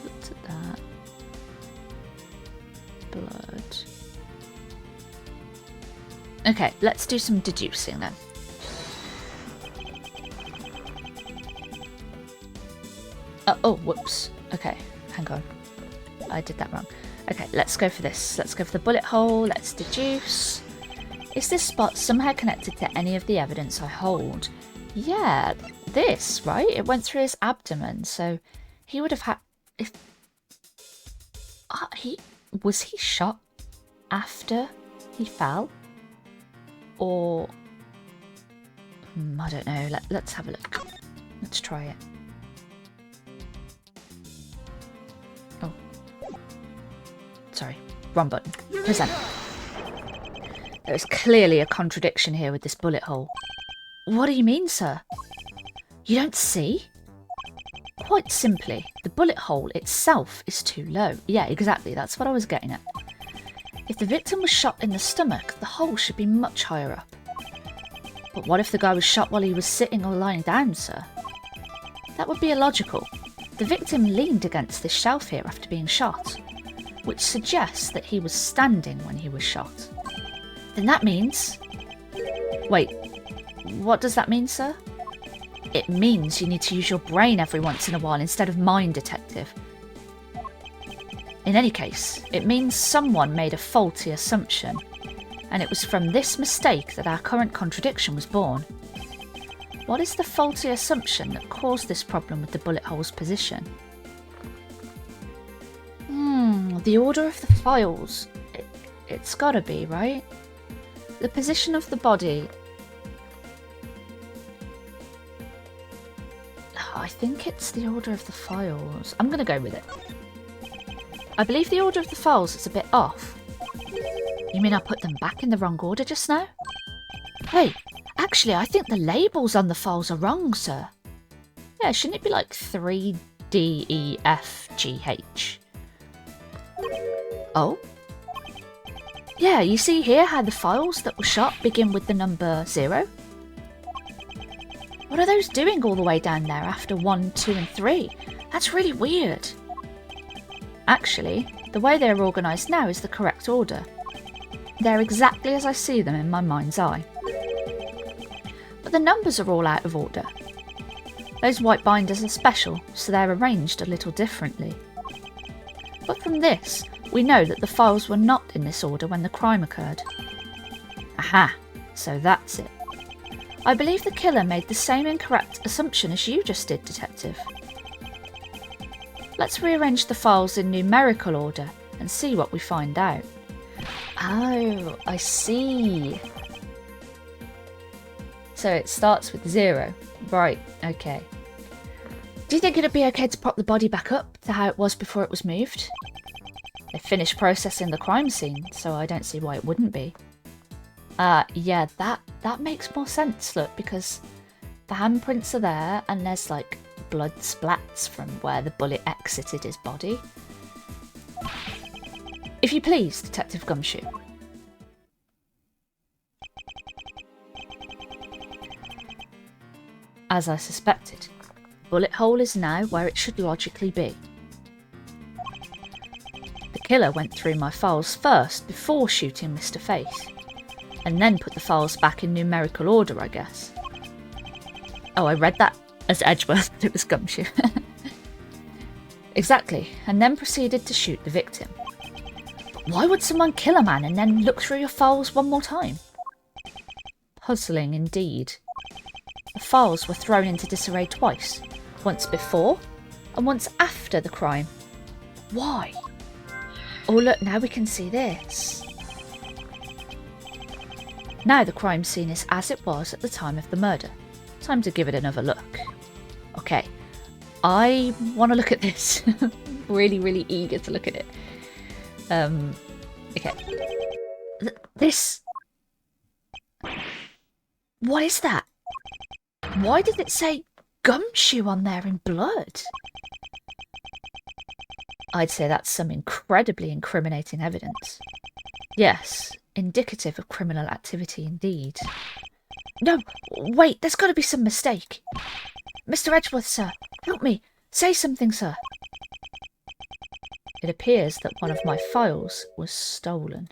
Looked at that. Blood. Okay, let's do some deducing then. Oh, whoops. Okay, hang on. I did that wrong. Okay, let's go for this. Let's go for the bullet hole. Let's deduce. Is this spot somehow connected to any of the evidence I hold? Yeah, this, right? It went through his abdomen, so he would have had... Was he shot after he fell? Or... I don't know. Let's have a look. Let's try it. Oh. Sorry. Wrong button. Present. There is clearly a contradiction here with this bullet hole. What do you mean, sir? You don't see? Quite simply, the bullet hole itself is too low. Yeah, exactly. That's what I was getting at. If the victim was shot in the stomach, the hole should be much higher up. But what if the guy was shot while he was sitting or lying down, sir? That would be illogical. The victim leaned against this shelf here after being shot, which suggests that he was standing when he was shot. Then that means... Wait, what does that mean, sir? It means you need to use your brain every once in a while instead of mine, detective. In any case, it means someone made a faulty assumption, and it was from this mistake that our current contradiction was born. What is the faulty assumption that caused this problem with the bullet hole's position? The order of the files. It's gotta be, right? The position of the body. I think it's the order of the files. I'm gonna go with it. I believe the order of the files is a bit off. You mean I put them back in the wrong order just now? Wait, actually I think the labels on the files are wrong, sir. Yeah, shouldn't it be like 3, D, E, F, G, H? Oh? Yeah, you see here how the files that were shot begin with the number 0? What are those doing all the way down there after 1, 2 and 3? That's really weird. Actually, the way they're organised now is the correct order. They're exactly as I see them in my mind's eye. But the numbers are all out of order. Those white binders are special, so they're arranged a little differently. But from this, we know that the files were not in this order when the crime occurred. Aha, so that's it. I believe the killer made the same incorrect assumption as you just did, Detective. Let's rearrange the files in numerical order and see what we find out. Oh, I see. So it starts with 0. Right, okay. Do you think it'd be okay to prop the body back up to how it was before it was moved? They finished processing the crime scene, so I don't see why it wouldn't be. Yeah, that makes more sense, look, because the handprints are there and there's like blood splats from where the bullet exited his body. If you please, Detective Gumshoe. As I suspected, bullet hole is now where it should logically be. The killer went through my files first before shooting Mr. Faith, and then put the files back in numerical order, I guess. Oh, I read that as Edgeworth, but it was Gumshoe. Exactly, and then proceeded to shoot the victim. Why would someone kill a man and then look through your files one more time? Puzzling indeed. The files were thrown into disarray twice, once before and once after the crime. Why? Oh look, now we can see this. Now the crime scene is as it was at the time of the murder. Time to give it another look. Okay, I want to look at this. Really, really eager to look at it. Okay. This... What is that? Why did it say Gumshoe on there in blood? I'd say that's some incredibly incriminating evidence. Yes, indicative of criminal activity indeed. No, wait, there's got to be some mistake. Mr. Edgeworth, sir, help me. Say something, sir. It appears that one of my files was stolen.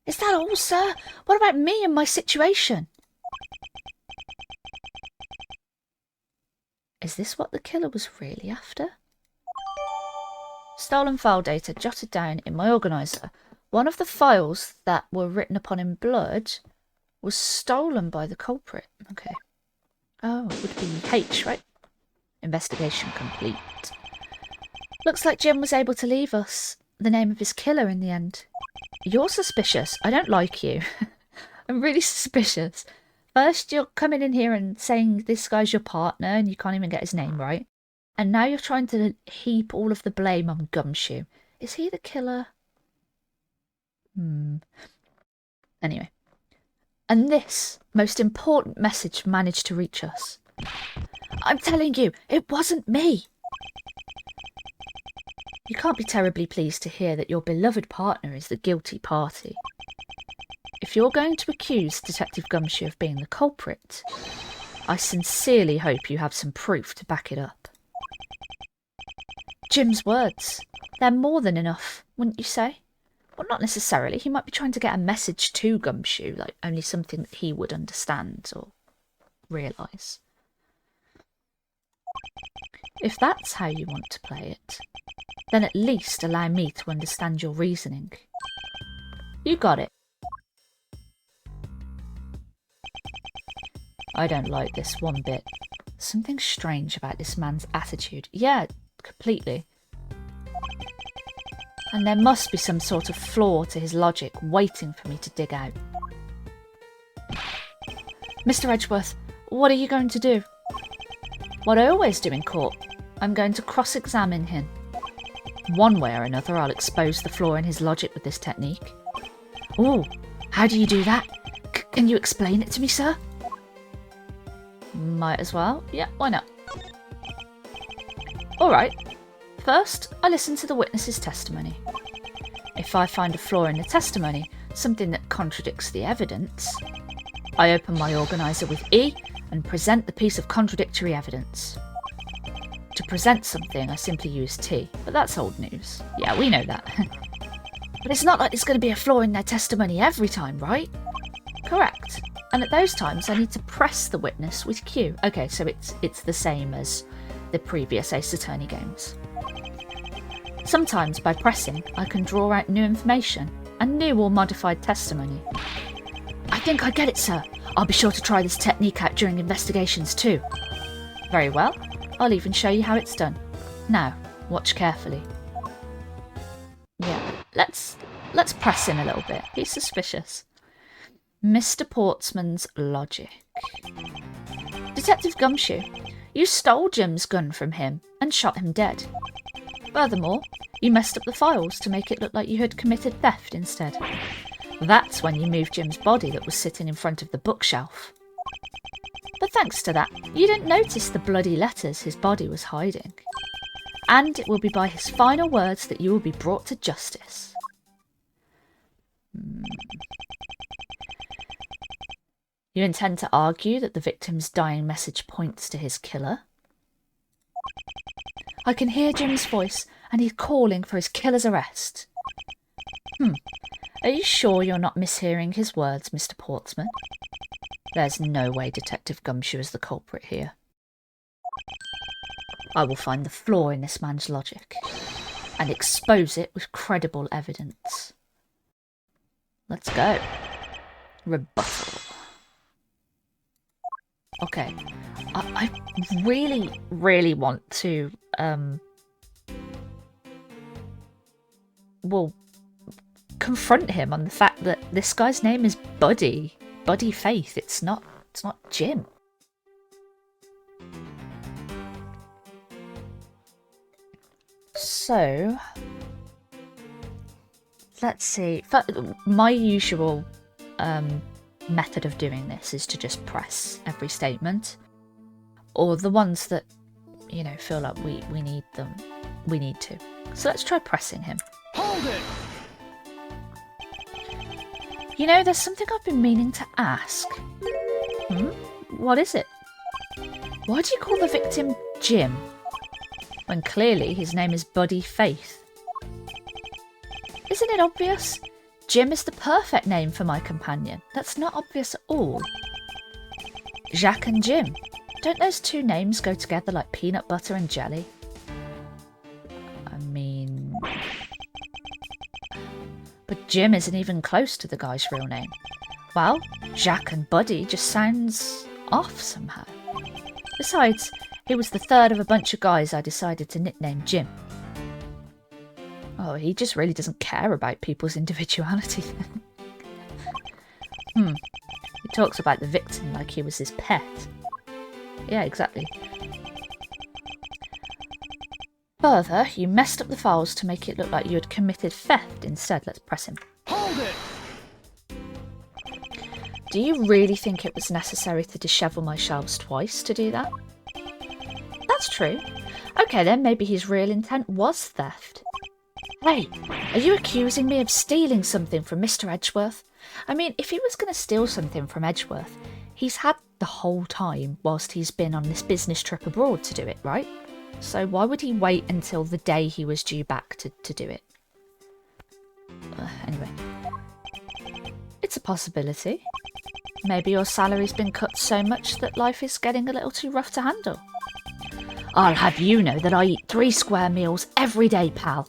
Is that all, sir? What about me and my situation? Is this what the killer was really after? Stolen file data jotted down in my organiser. One of the files that were written upon in blood was stolen by the culprit. Okay. Oh, it would be H, right? Investigation complete. Looks like Jim was able to leave us the name of his killer in the end. You're suspicious. I don't like you. I'm really suspicious. First, you're coming in here and saying this guy's your partner and you can't even get his name right. And now you're trying to heap all of the blame on Gumshoe. Is he the killer? Anyway. And this most important message managed to reach us. I'm telling you, it wasn't me. You can't be terribly pleased to hear that your beloved partner is the guilty party. If you're going to accuse Detective Gumshoe of being the culprit, I sincerely hope you have some proof to back it up. Jim's words, they're more than enough, wouldn't you say? Well, not necessarily. He might be trying to get a message to Gumshoe, like only something that he would understand or realise. If that's how you want to play it, then at least allow me to understand your reasoning. You got it. I don't like this one bit. Something strange about this man's attitude. Yeah, completely. And there must be some sort of flaw to his logic waiting for me to dig out. Mr. Edgeworth, what are you going to do? What I always do in court. I'm going to cross-examine him. One way or another, I'll expose the flaw in his logic with this technique. Ooh, how do you do that? Can you explain it to me, sir? Might as well. Yeah, why not? Alright. First, I listen to the witness's testimony. If I find a flaw in the testimony, something that contradicts the evidence, I open my organiser with E and present the piece of contradictory evidence. To present something, I simply use T, but that's old news. Yeah, we know that. But it's not like there's going to be a flaw in their testimony every time, right? Correct. And at those times, I need to press the witness with Q. Okay, so it's the same as the previous Ace Attorney games. Sometimes, by pressing, I can draw out new information and new or modified testimony. I think I get it, sir. I'll be sure to try this technique out during investigations too. Very well. I'll even show you how it's done. Now, watch carefully. Yeah, let's press him a little bit. He's suspicious. Mr. Portsman's logic. Detective Gumshoe, you stole Jim's gun from him and shot him dead. Furthermore, you messed up the files to make it look like you had committed theft instead. That's when you moved Jim's body that was sitting in front of the bookshelf. But thanks to that, you didn't notice the bloody letters his body was hiding. And it will be by his final words that you will be brought to justice. You intend to argue that the victim's dying message points to his killer? I can hear Jim's voice, and he's calling for his killer's arrest. Are you sure you're not mishearing his words, Mr. Portsman? There's no way Detective Gumshoe is the culprit here. I will find the flaw in this man's logic, and expose it with credible evidence. Let's go. Rebuttal. Okay. I really, really want to, confront him on the fact that this guy's name is Buddy. Buddy Faith. It's not Jim. So, let's see. My usual method of doing this is to just press every statement, or the ones that, you know, feel like we need them. We need to. So let's try pressing him. Hold it! You know, there's something I've been meaning to ask. What is it? Why do you call the victim Jim, when clearly his name is Buddy Faith? Isn't it obvious? Jim is the perfect name for my companion. That's not obvious at all. Jacques and Jim. Don't those two names go together like peanut butter and jelly? I mean... But Jim isn't even close to the guy's real name. Well, Jacques and Buddy just sounds off somehow. Besides, he was the third of a bunch of guys I decided to nickname Jim. Oh, he just really doesn't care about people's individuality then. He talks about the victim like he was his pet. Yeah, exactly. Further, you messed up the files to make it look like you had committed theft instead. Let's press him. Hold it! Do you really think it was necessary to dishevel my shelves twice to do that? That's true. Okay then, maybe his real intent was theft. Hey, are you accusing me of stealing something from Mr. Edgeworth? I mean, if he was going to steal something from Edgeworth, he's had the whole time whilst he's been on this business trip abroad to do it, right? So why would he wait until the day he was due back to do it? Anyway. It's a possibility. Maybe your salary's been cut so much that life is getting a little too rough to handle. I'll have you know that I eat 3 square meals every day, pal.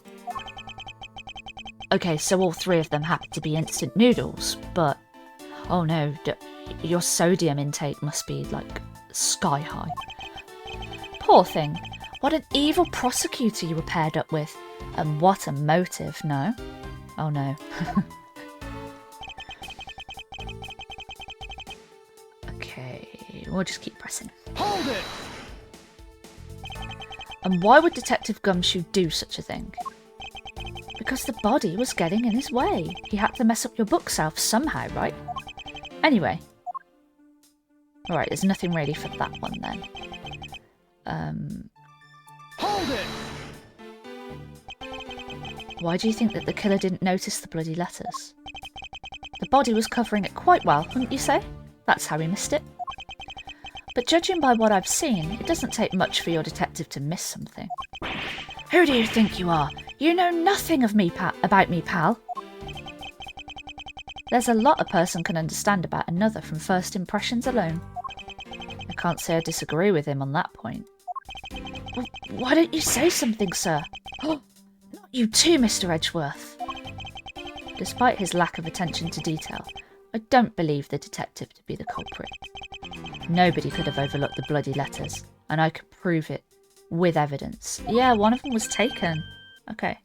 Okay, so all 3 of them happen to be instant noodles, but... Oh no, your sodium intake must be, like, sky high. Poor thing. What an evil prosecutor you were paired up with. And what a motive, no? Oh no. Okay, we'll just keep pressing. Hold it! And why would Detective Gumshoe do such a thing? Because the body was getting in his way. He had to mess up your bookshelf somehow, right? Anyway. Alright, there's nothing really for that one then. Hold it! Why do you think that the killer didn't notice the bloody letters? The body was covering it quite well, wouldn't you say? That's how he missed it. But judging by what I've seen, it doesn't take much for your detective to miss something. Who do you think you are? You know nothing of me, about me, pal. There's a lot a person can understand about another from first impressions alone. I can't say I disagree with him on that point. Well, why don't you say something, sir? Not you too, Mr. Edgeworth. Despite his lack of attention to detail, I don't believe the detective to be the culprit. Nobody could have overlooked the bloody letters, and I could prove it with evidence. Yeah, one of them was taken. Okay.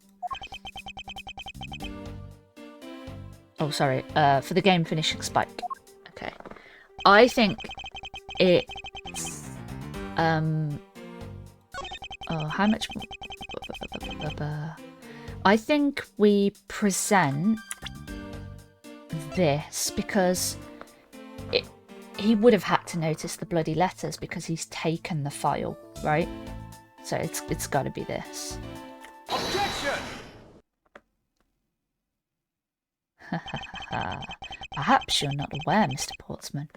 Oh, sorry. For the game finishing spike. Okay. I think it's... Oh, how much... I think we present this because he would have had to notice the bloody letters because he's taken the file, right? So it's got to be this. Objection! Perhaps you're not aware, Mr. Portsman,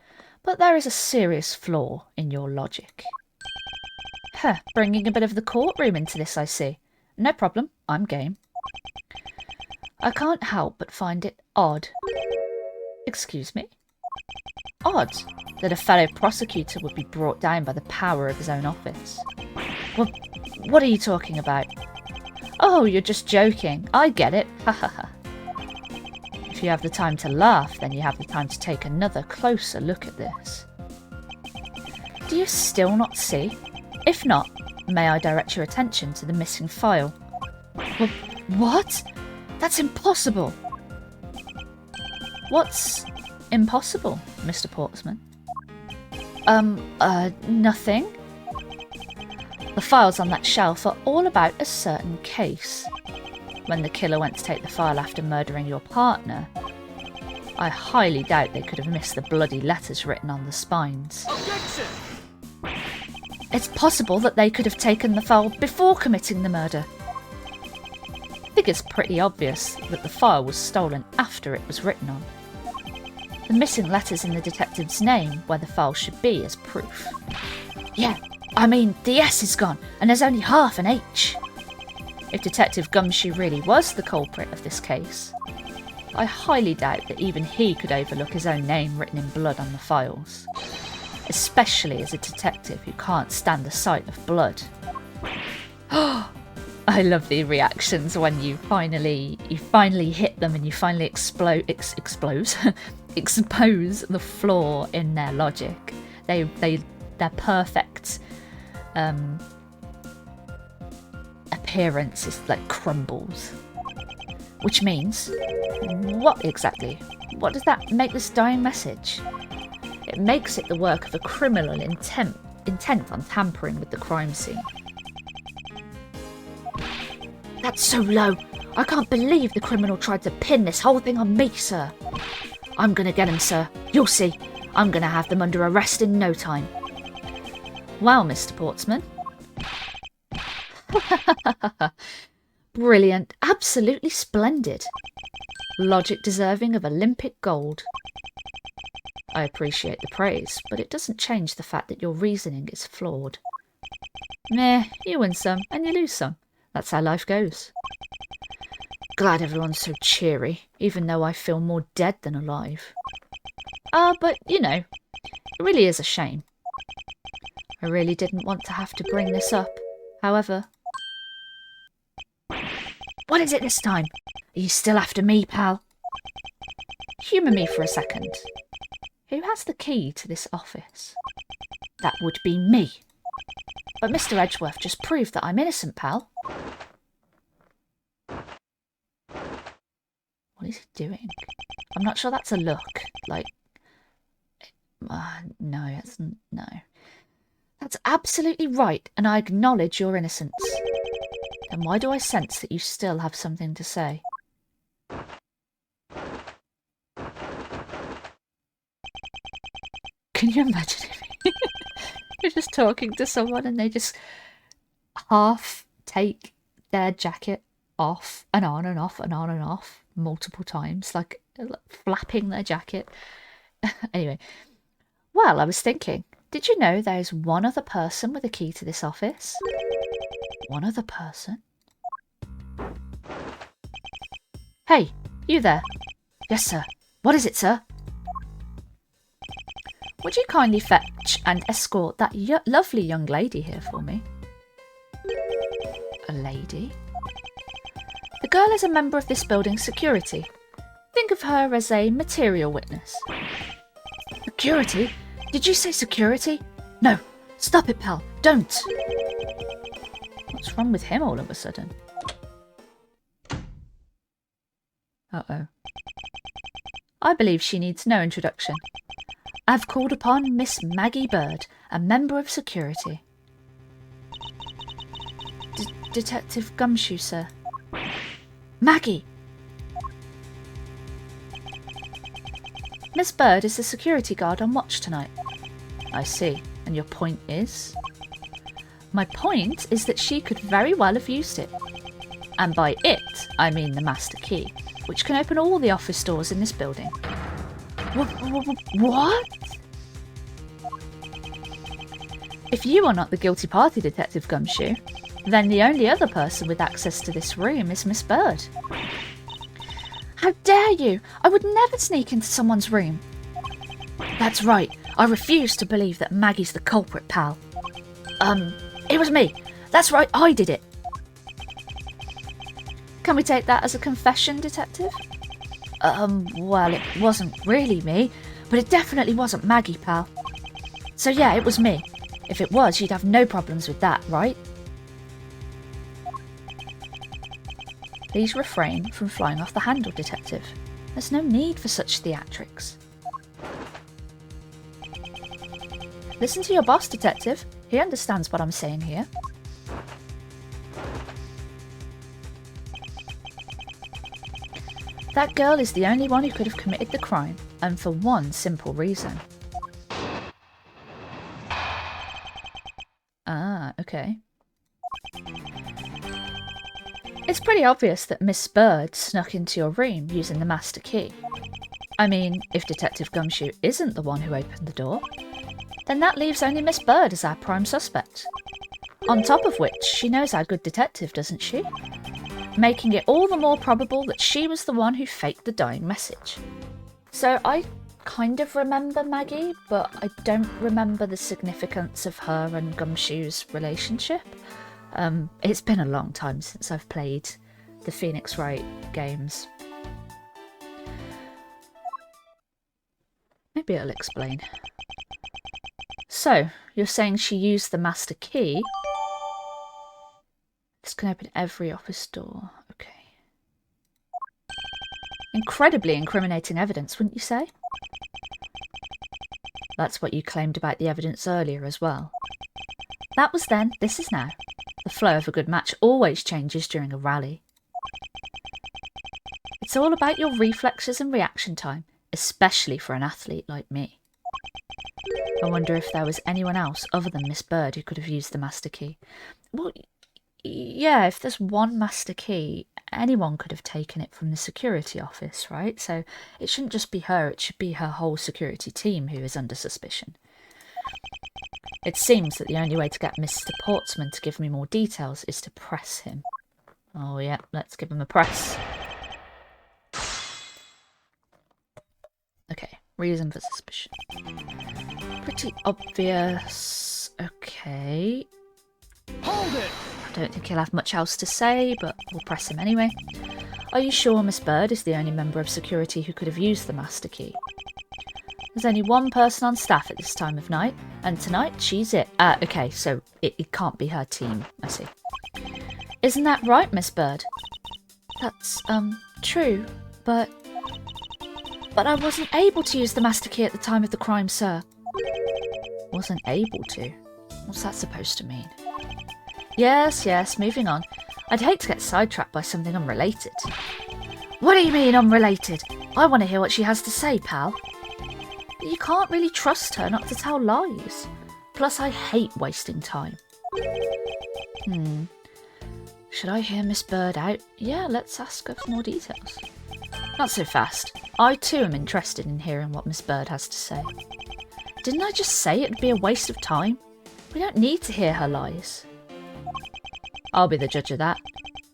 but there is a serious flaw in your logic. Bringing a bit of the courtroom into this, I see. No problem, I'm game. I can't help but find it odd. Excuse me? Odd that a fellow prosecutor would be brought down by the power of his own office. Well, what are you talking about? Oh, you're just joking. I get it. Ha ha ha. If you have the time to laugh, then you have the time to take another closer look at this. Do you still not see? If not, may I direct your attention to the missing file? Well, what? That's impossible. What's impossible, Mr. Portsman? Nothing. The files on that shelf are all about a certain case. When the killer went to take the file after murdering your partner, I highly doubt they could have missed the bloody letters written on the spines. Objection! It's possible that they could have taken the file before committing the murder. I think it's pretty obvious that the file was stolen after it was written on. The missing letters in the detective's name where the file should be is proof. Yeah, I mean, the S is gone, and there's only half an H. If Detective Gumshoe really was the culprit of this case, I highly doubt that even he could overlook his own name written in blood on the files. Especially as a detective who can't stand the sight of blood. I love the reactions when you finally hit them and you finally expose the flaw in their logic. Their perfect appearance is like crumbles. Which means, what exactly? What does that make this dying message? It makes it the work of a criminal intent on tampering with the crime scene. That's so low. I can't believe the criminal tried to pin this whole thing on me, sir. I'm gonna get him, sir. You'll see. I'm gonna have them under arrest in no time. Well, Mr. Portsman. Brilliant. Absolutely splendid. Logic deserving of Olympic gold. I appreciate the praise, but it doesn't change the fact that your reasoning is flawed. Meh, you win some and you lose some. That's how life goes. Glad everyone's so cheery, even though I feel more dead than alive. But, you know, it really is a shame. I really didn't want to have to bring this up. However... What is it this time? Are you still after me, pal? Humour me for a second. Who has the key to this office? That would be me. But Mr. Edgeworth just proved that I'm innocent, pal. What is he doing? I'm not sure that's a look. Like... no, it's... no. That's absolutely right, and I acknowledge your innocence. Then why do I sense that you still have something to say? Can you imagine if you're just talking to someone and they just half take their jacket off and on and off and on and off multiple times, like flapping their jacket? Anyway, well, I was thinking, did you know there's one other person with a key to this office? One other person? Hey, you there? Yes, sir. What is it, sir? Would you kindly fetch and escort that lovely young lady here for me? A lady? The girl is a member of this building's security. Think of her as a material witness. Security? Did you say security? No. Stop it, pal. Don't. What's wrong with him all of a sudden? Uh-oh. I believe she needs no introduction. I've called upon Miss Maggie Bird, a member of security. Detective Gumshoe, sir. Maggie! Miss Bird is the security guard on watch tonight. I see. And your point is? My point is that she could very well have used it. And by it, I mean the master key, which can open all the office doors in this building. What? If you are not the guilty party, Detective Gumshoe, then the only other person with access to this room is Miss Bird. How dare you! I would never sneak into someone's room. That's right. I refuse to believe that Maggie's the culprit, pal. It was me. That's right, I did it. Can we take that as a confession, Detective? Well, it wasn't really me, but it definitely wasn't Maggie, pal. So yeah, it was me. If it was, you'd have no problems with that, right? Please refrain from flying off the handle, Detective. There's no need for such theatrics. Listen to your boss, Detective. He understands what I'm saying here. That girl is the only one who could have committed the crime, and for one simple reason. Ah, okay. It's pretty obvious that Miss Bird snuck into your room using the master key. I mean, if Detective Gumshoe isn't the one who opened the door, then that leaves only Miss Bird as our prime suspect. On top of which, she knows our good detective, doesn't she? Making it all the more probable that she was the one who faked the dying message. So I kind of remember Maggie, but I don't remember the significance of her and Gumshoe's relationship. It's been a long time since I've played the Phoenix Wright games. Maybe it'll explain. So, you're saying she used the master key? This can open every office door. Okay. Incredibly incriminating evidence, wouldn't you say? That's what you claimed about the evidence earlier as well. That was then, this is now. The flow of a good match always changes during a rally. It's all about your reflexes and reaction time, especially for an athlete like me. I wonder if there was anyone else other than Miss Bird who could have used the master key. Well, yeah, if there's one master key, anyone could have taken it from the security office, right? So it shouldn't just be her, it should be her whole security team who is under suspicion. It seems that the only way to get Mr. Portsman to give me more details is to press him. Oh yeah, let's give him a press. Okay, reason for suspicion. Pretty obvious. Okay. Hold it! I don't think he'll have much else to say, but we'll press him anyway. Are you sure Miss Bird is the only member of security who could have used the master key? There's only one person on staff at this time of night, and tonight she's it. Okay, so it can't be her team, I see. Isn't that right, Miss Bird? That's, true, but I wasn't able to use the master key at the time of the crime, sir. Wasn't able to? What's that supposed to mean? Yes, moving on. I'd hate to get sidetracked by something unrelated. What do you mean, unrelated? I want to hear what she has to say, pal. You can't really trust her not to tell lies. Plus, I hate wasting time. Should I hear Miss Bird out? Yeah, let's ask her for more details. Not so fast. I too am interested in hearing what Miss Bird has to say. Didn't I just say it'd be a waste of time? We don't need to hear her lies. I'll be the judge of that.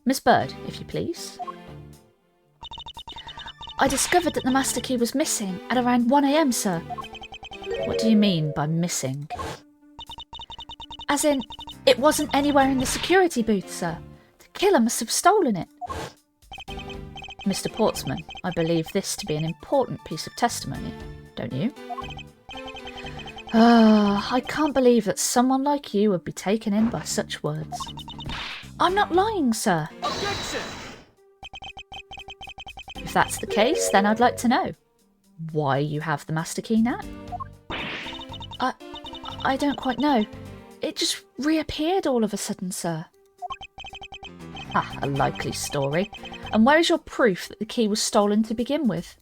Miss Bird, if you please. I discovered that the master key was missing at around 1 AM, sir. What do you mean by missing? As in, it wasn't anywhere in the security booth, sir. The killer must have stolen it. Mr. Portsman, I believe this to be an important piece of testimony, don't you? I can't believe that someone like you would be taken in by such words. I'm not lying, sir. Objection! If that's the case, then I'd like to know why you have the master key now. I don't quite know. It just reappeared all of a sudden, sir. A likely story. And where is your proof that the key was stolen to begin with?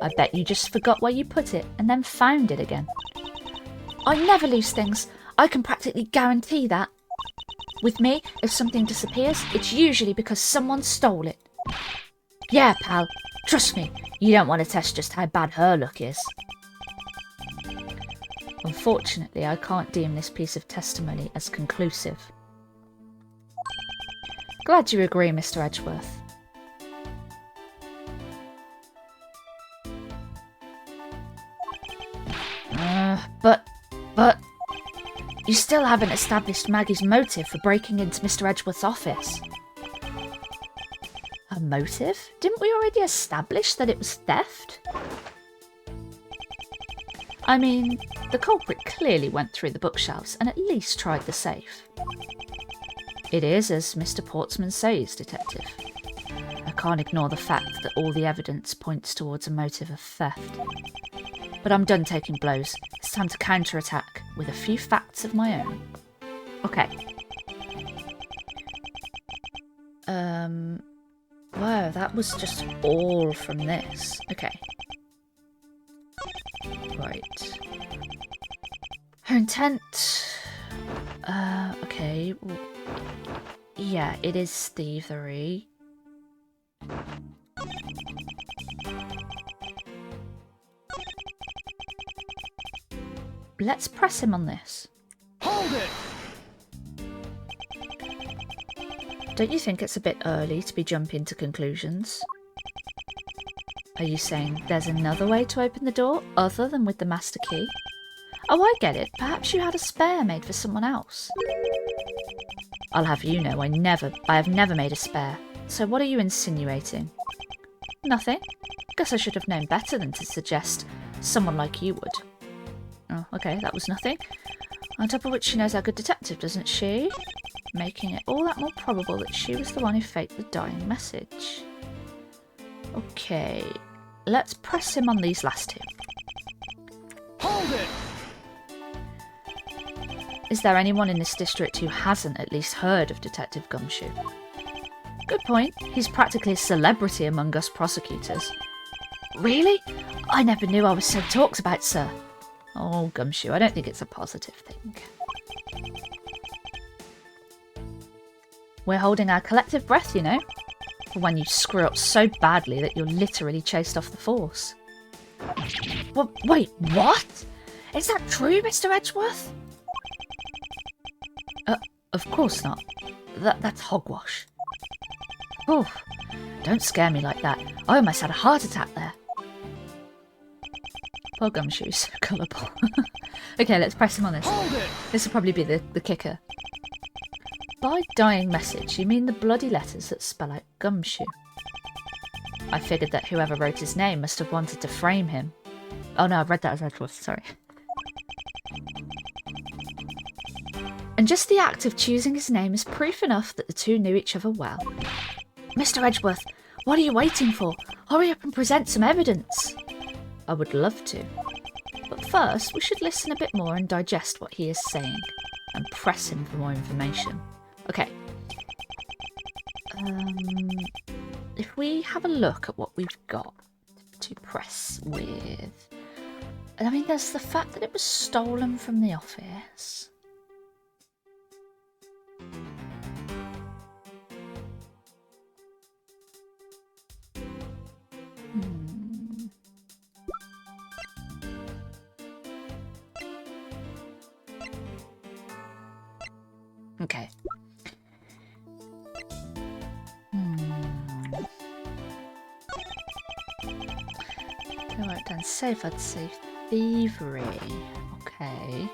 I bet you just forgot where you put it and then found it again. I never lose things. I can practically guarantee that. With me, if something disappears, it's usually because someone stole it. Yeah, pal. Trust me, you don't want to test just how bad her luck is. Unfortunately, I can't deem this piece of testimony as conclusive. Glad you agree, Mr. Edgeworth. But... You still haven't established Maggie's motive for breaking into Mr. Edgeworth's office. A motive? Didn't we already establish that it was theft? I mean, the culprit clearly went through the bookshelves and at least tried the safe. It is as Mr. Portsman says, Detective. I can't ignore the fact that all the evidence points towards a motive of theft. But I'm done taking blows. It's time to counterattack with a few facts of my own. Okay. Wow, that was just all from this. Okay. Right. Her intent... okay. Yeah, it is thievery. Let's press him on this. Hold it! Don't you think it's a bit early to be jumping to conclusions? Are you saying there's another way to open the door other than with the master key? Oh, I get it. Perhaps you had a spare made for someone else. I'll have you know I have never made a spare. So what are you insinuating? Nothing. Guess I should have known better than to suggest someone like you would. Oh, okay, that was nothing. On top of which she knows our good detective, doesn't she? Making it all that more probable that she was the one who faked the dying message. Okay, let's press him on these last two. Hold it! Is there anyone in this district who hasn't at least heard of Detective Gumshoe? Good point. He's practically a celebrity among us prosecutors. Really? I never knew I was so talked about, sir. Oh, Gumshoe, I don't think it's a positive thing. We're holding our collective breath, you know, for when you screw up so badly that you're literally chased off the force. Wait, what? Is that true, Mr. Edgeworth? Of course not. That's hogwash. Oh, don't scare me like that. I almost had a heart attack there. Poor Gumshoe's so gullible. Okay, let's press him on this. Hold it! This will probably be the kicker. By dying message, you mean the bloody letters that spell out Gumshoe. I figured that whoever wrote his name must have wanted to frame him. Oh no, I've read that as Edgeworth, sorry. And just the act of choosing his name is proof enough that the two knew each other well. Mr. Edgeworth, what are you waiting for? Hurry up and present some evidence. I would love to. But first, we should listen a bit more and digest what he is saying. And press him for more information. Okay. If we have a look at what we've got to press with... I mean, there's the fact that it was stolen from the office. Okay. Alright, then safe, I'd say thievery. Okay.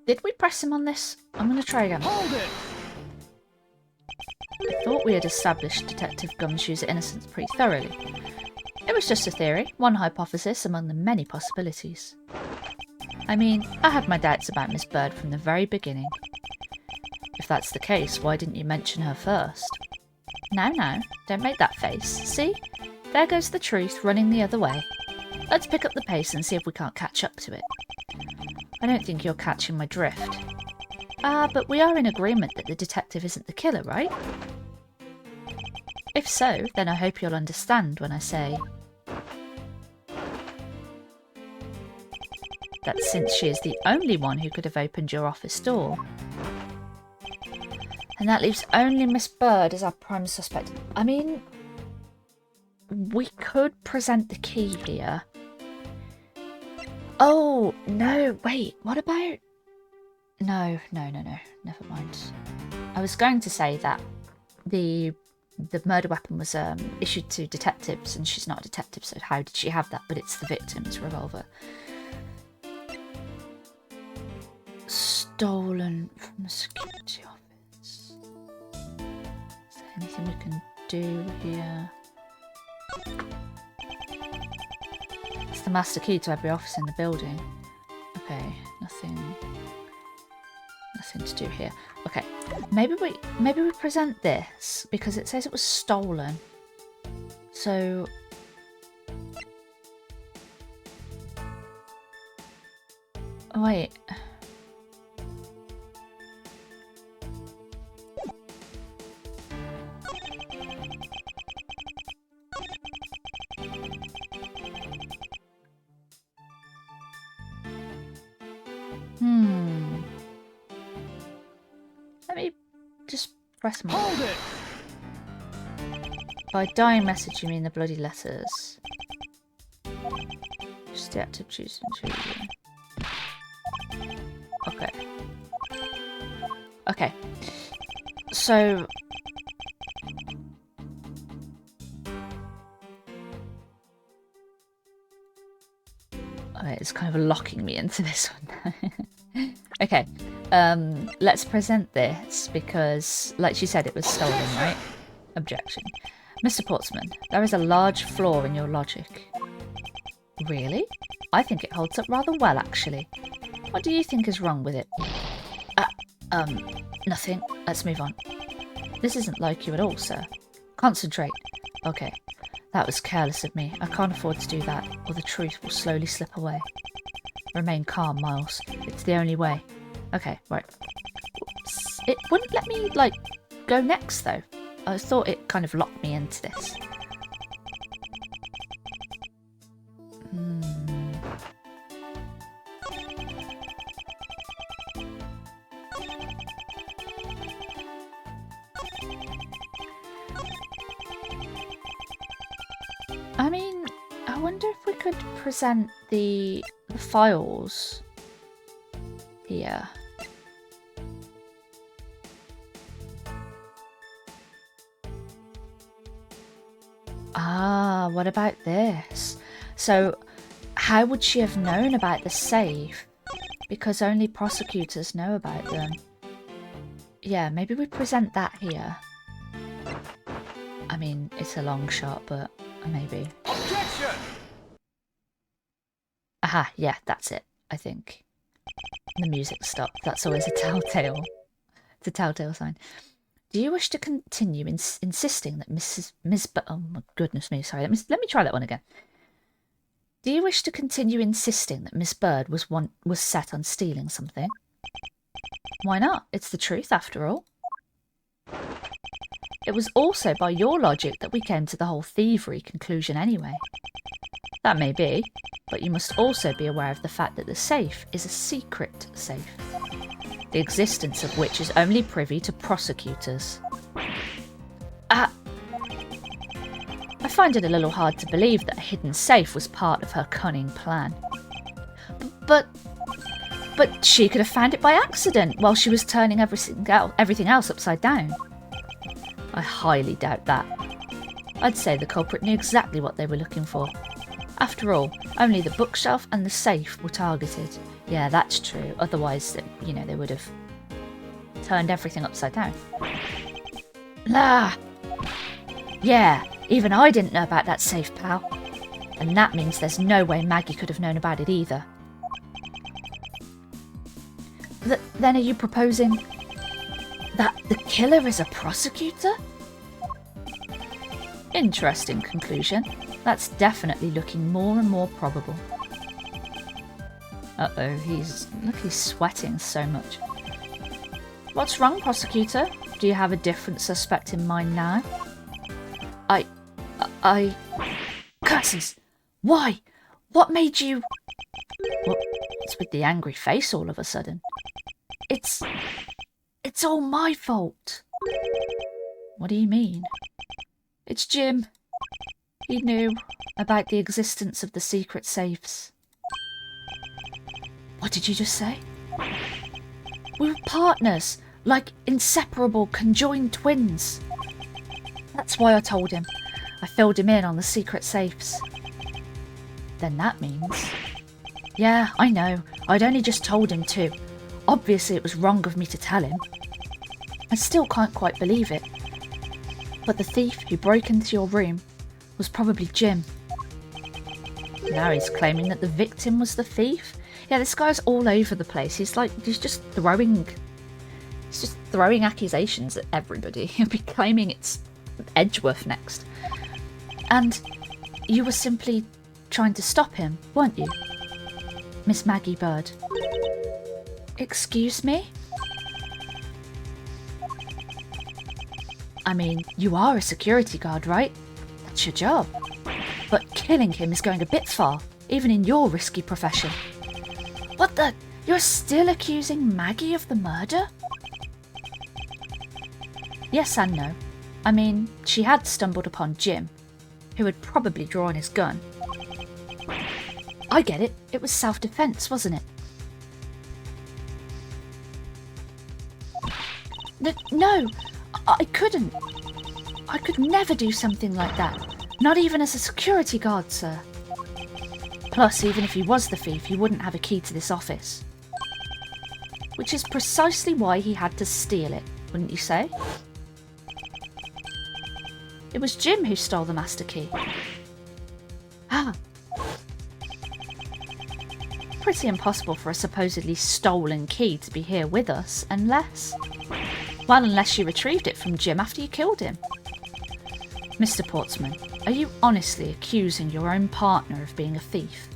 Did we press him on this? I'm going to try again. Hold it! I thought we had established Detective Gumshoe's innocence pretty thoroughly. It was just a theory, one hypothesis among the many possibilities. I mean, I had my doubts about Miss Bird from the very beginning. If that's the case, why didn't you mention her first? Now, don't make that face. See? There goes the truth running the other way. Let's pick up the pace and see if we can't catch up to it. I don't think you're catching my drift. But we are in agreement that the detective isn't the killer, right? If so, then I hope you'll understand when I say that since she is the only one who could have opened your office door, and that leaves only Miss Bird as our prime suspect. I mean, we could present the key here. Oh, no, wait, what about... No, never mind. I was going to say that the murder weapon was issued to detectives, and she's not a detective, so how did she have that? But it's the victim's revolver. Stolen from the security office. Is there anything we can do here? It's the master key to every office in the building. Okay, nothing to do here. Okay, maybe we present this because it says it was stolen. So wait. Let me just press more. Hold it! By dying message, you mean the bloody letters. Just the act of choosing to. Okay. Okay. So. Okay, it's kind of locking me into this one. Okay. Let's present this because, like she said, it was stolen, right? Objection. Mr. Portsman, there is a large flaw in your logic. Really? I think it holds up rather well, actually. What do you think is wrong with it? Nothing. Let's move on. This isn't like you at all, sir. Concentrate. Okay. That was careless of me. I can't afford to do that, or the truth will slowly slip away. Remain calm, Miles. It's the only way. Okay, right. Oops. It wouldn't let me, like, go next, though. I thought it kind of locked me into this. wonder if we could present the files here. Ah, what about this? So, how would she have known about the safe? Because only prosecutors know about them. Yeah, maybe we present that here. I mean, it's a long shot, but maybe. Objection! Aha, yeah, that's it, I think. The music stopped. That's always a telltale. It's a telltale sign. Do you wish to continue insisting that oh my goodness me, sorry. Let me try that one again. Do you wish to continue insisting that Miss Bird was set on stealing something? Why not? It's the truth, after all. It was also by your logic that we came to the whole thievery conclusion anyway. That may be, but you must also be aware of the fact that the safe is a secret safe, the existence of which is only privy to prosecutors. I find it a little hard to believe that a hidden safe was part of her cunning plan. But she could have found it by accident while she was turning everything else upside down. I highly doubt that. I'd say the culprit knew exactly what they were looking for. After all, only the bookshelf and the safe were targeted. Yeah, that's true. Otherwise, you know, they would have turned everything upside down. Yeah, even I didn't know about that safe, pal. And that means there's no way Maggie could have known about it either. Then are you proposing that the killer is a prosecutor? Interesting conclusion. That's definitely looking more and more probable. Uh-oh, he's sweating so much. What's wrong, prosecutor? Do you have a different suspect in mind now? Curses! Why? What made you... What's with the angry face all of a sudden? It's all my fault. What do you mean? It's Jim. He knew about the existence of the secret safes. What did you just say? We were partners, like inseparable, conjoined twins. That's why I told him. I filled him in on the secret safes. Then that means... Yeah, I know. I'd only just told him too. Obviously it was wrong of me to tell him. I still can't quite believe it. But the thief who broke into your room was probably Jim. Now he's claiming that the victim was the thief? Yeah, this guy's all over the place. He's just throwing accusations at everybody. He'll be claiming it's Edgeworth next. And you were simply trying to stop him, weren't you? Miss Maggie Bird. Excuse me? I mean, you are a security guard, right? That's your job. But killing him is going a bit far, even in your risky profession. What the? You're still accusing Maggie of the murder? Yes and no. I mean, she had stumbled upon Jim, who had probably drawn his gun. I get it. It was self-defense, wasn't it? No, I couldn't. I could never do something like that. Not even as a security guard, sir. Plus, even if he was the thief, he wouldn't have a key to this office. Which is precisely why he had to steal it, wouldn't you say? It was Jim who stole the master key. Ah. Pretty impossible for a supposedly stolen key to be here with us, unless... Well, unless you retrieved it from Jim after you killed him. Mr. Portsman, are you honestly accusing your own partner of being a thief?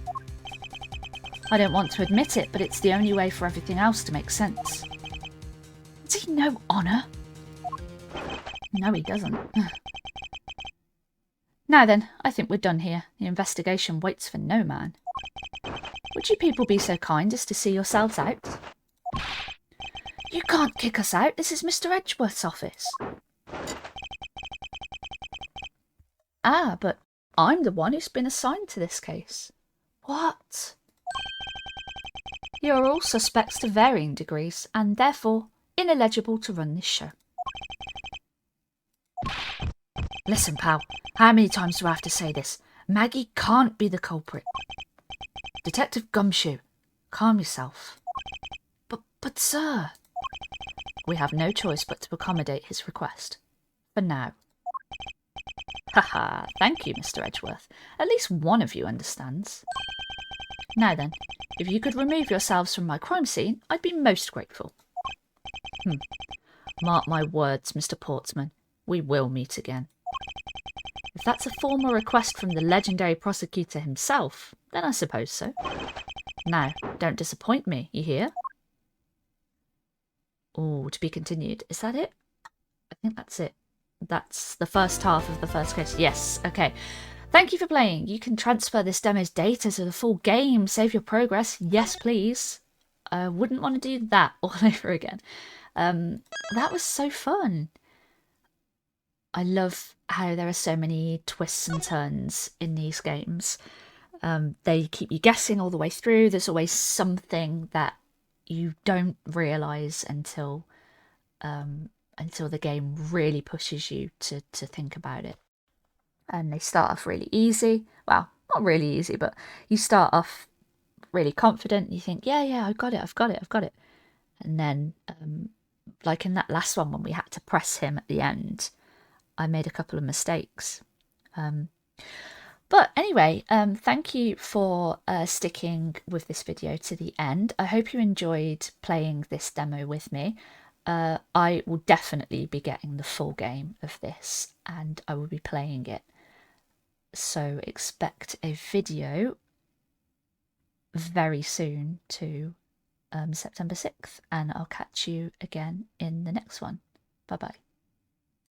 I don't want to admit it, but it's the only way for everything else to make sense. Does he know honour? No, he doesn't. Now then, I think we're done here. The investigation waits for no man. Would you people be so kind as to see yourselves out? You can't kick us out. This is Mr. Edgeworth's office. Ah, but I'm the one who's been assigned to this case. What? You are all suspects to varying degrees and therefore ineligible to run this show. Listen, pal, how many times do I have to say this? Maggie can't be the culprit. Detective Gumshoe, calm yourself. But sir... We have no choice but to accommodate his request. For now. Haha, thank you, Mr. Edgeworth. At least one of you understands. Now then, if you could remove yourselves from my crime scene, I'd be most grateful. Mark my words, Mr. Portsman. We will meet again. If that's a formal request from the legendary prosecutor himself, then I suppose so. Now, don't disappoint me, you hear? Oh, to be continued. Is that it? I think that's it. That's the first half of the first case. Yes, okay. Thank you for playing. You can transfer this demo's data to the full game. Save your progress. Yes, please. I wouldn't want to do that all over again. That was so fun. I love how there are so many twists and turns in these games. They keep you guessing all the way through. There's always something that you don't realise until the game really pushes you to think about it. And they start off really easy. Well, not really easy, but you start off really confident. You think, yeah, I've got it. And then, like in that last one when we had to press him at the end, I made a couple of mistakes. But anyway, thank you for sticking with this video to the end. I hope you enjoyed playing this demo with me. I will definitely be getting the full game of this and I will be playing it. So expect a video very soon to September 6th, and I'll catch you again in the next one. Bye bye.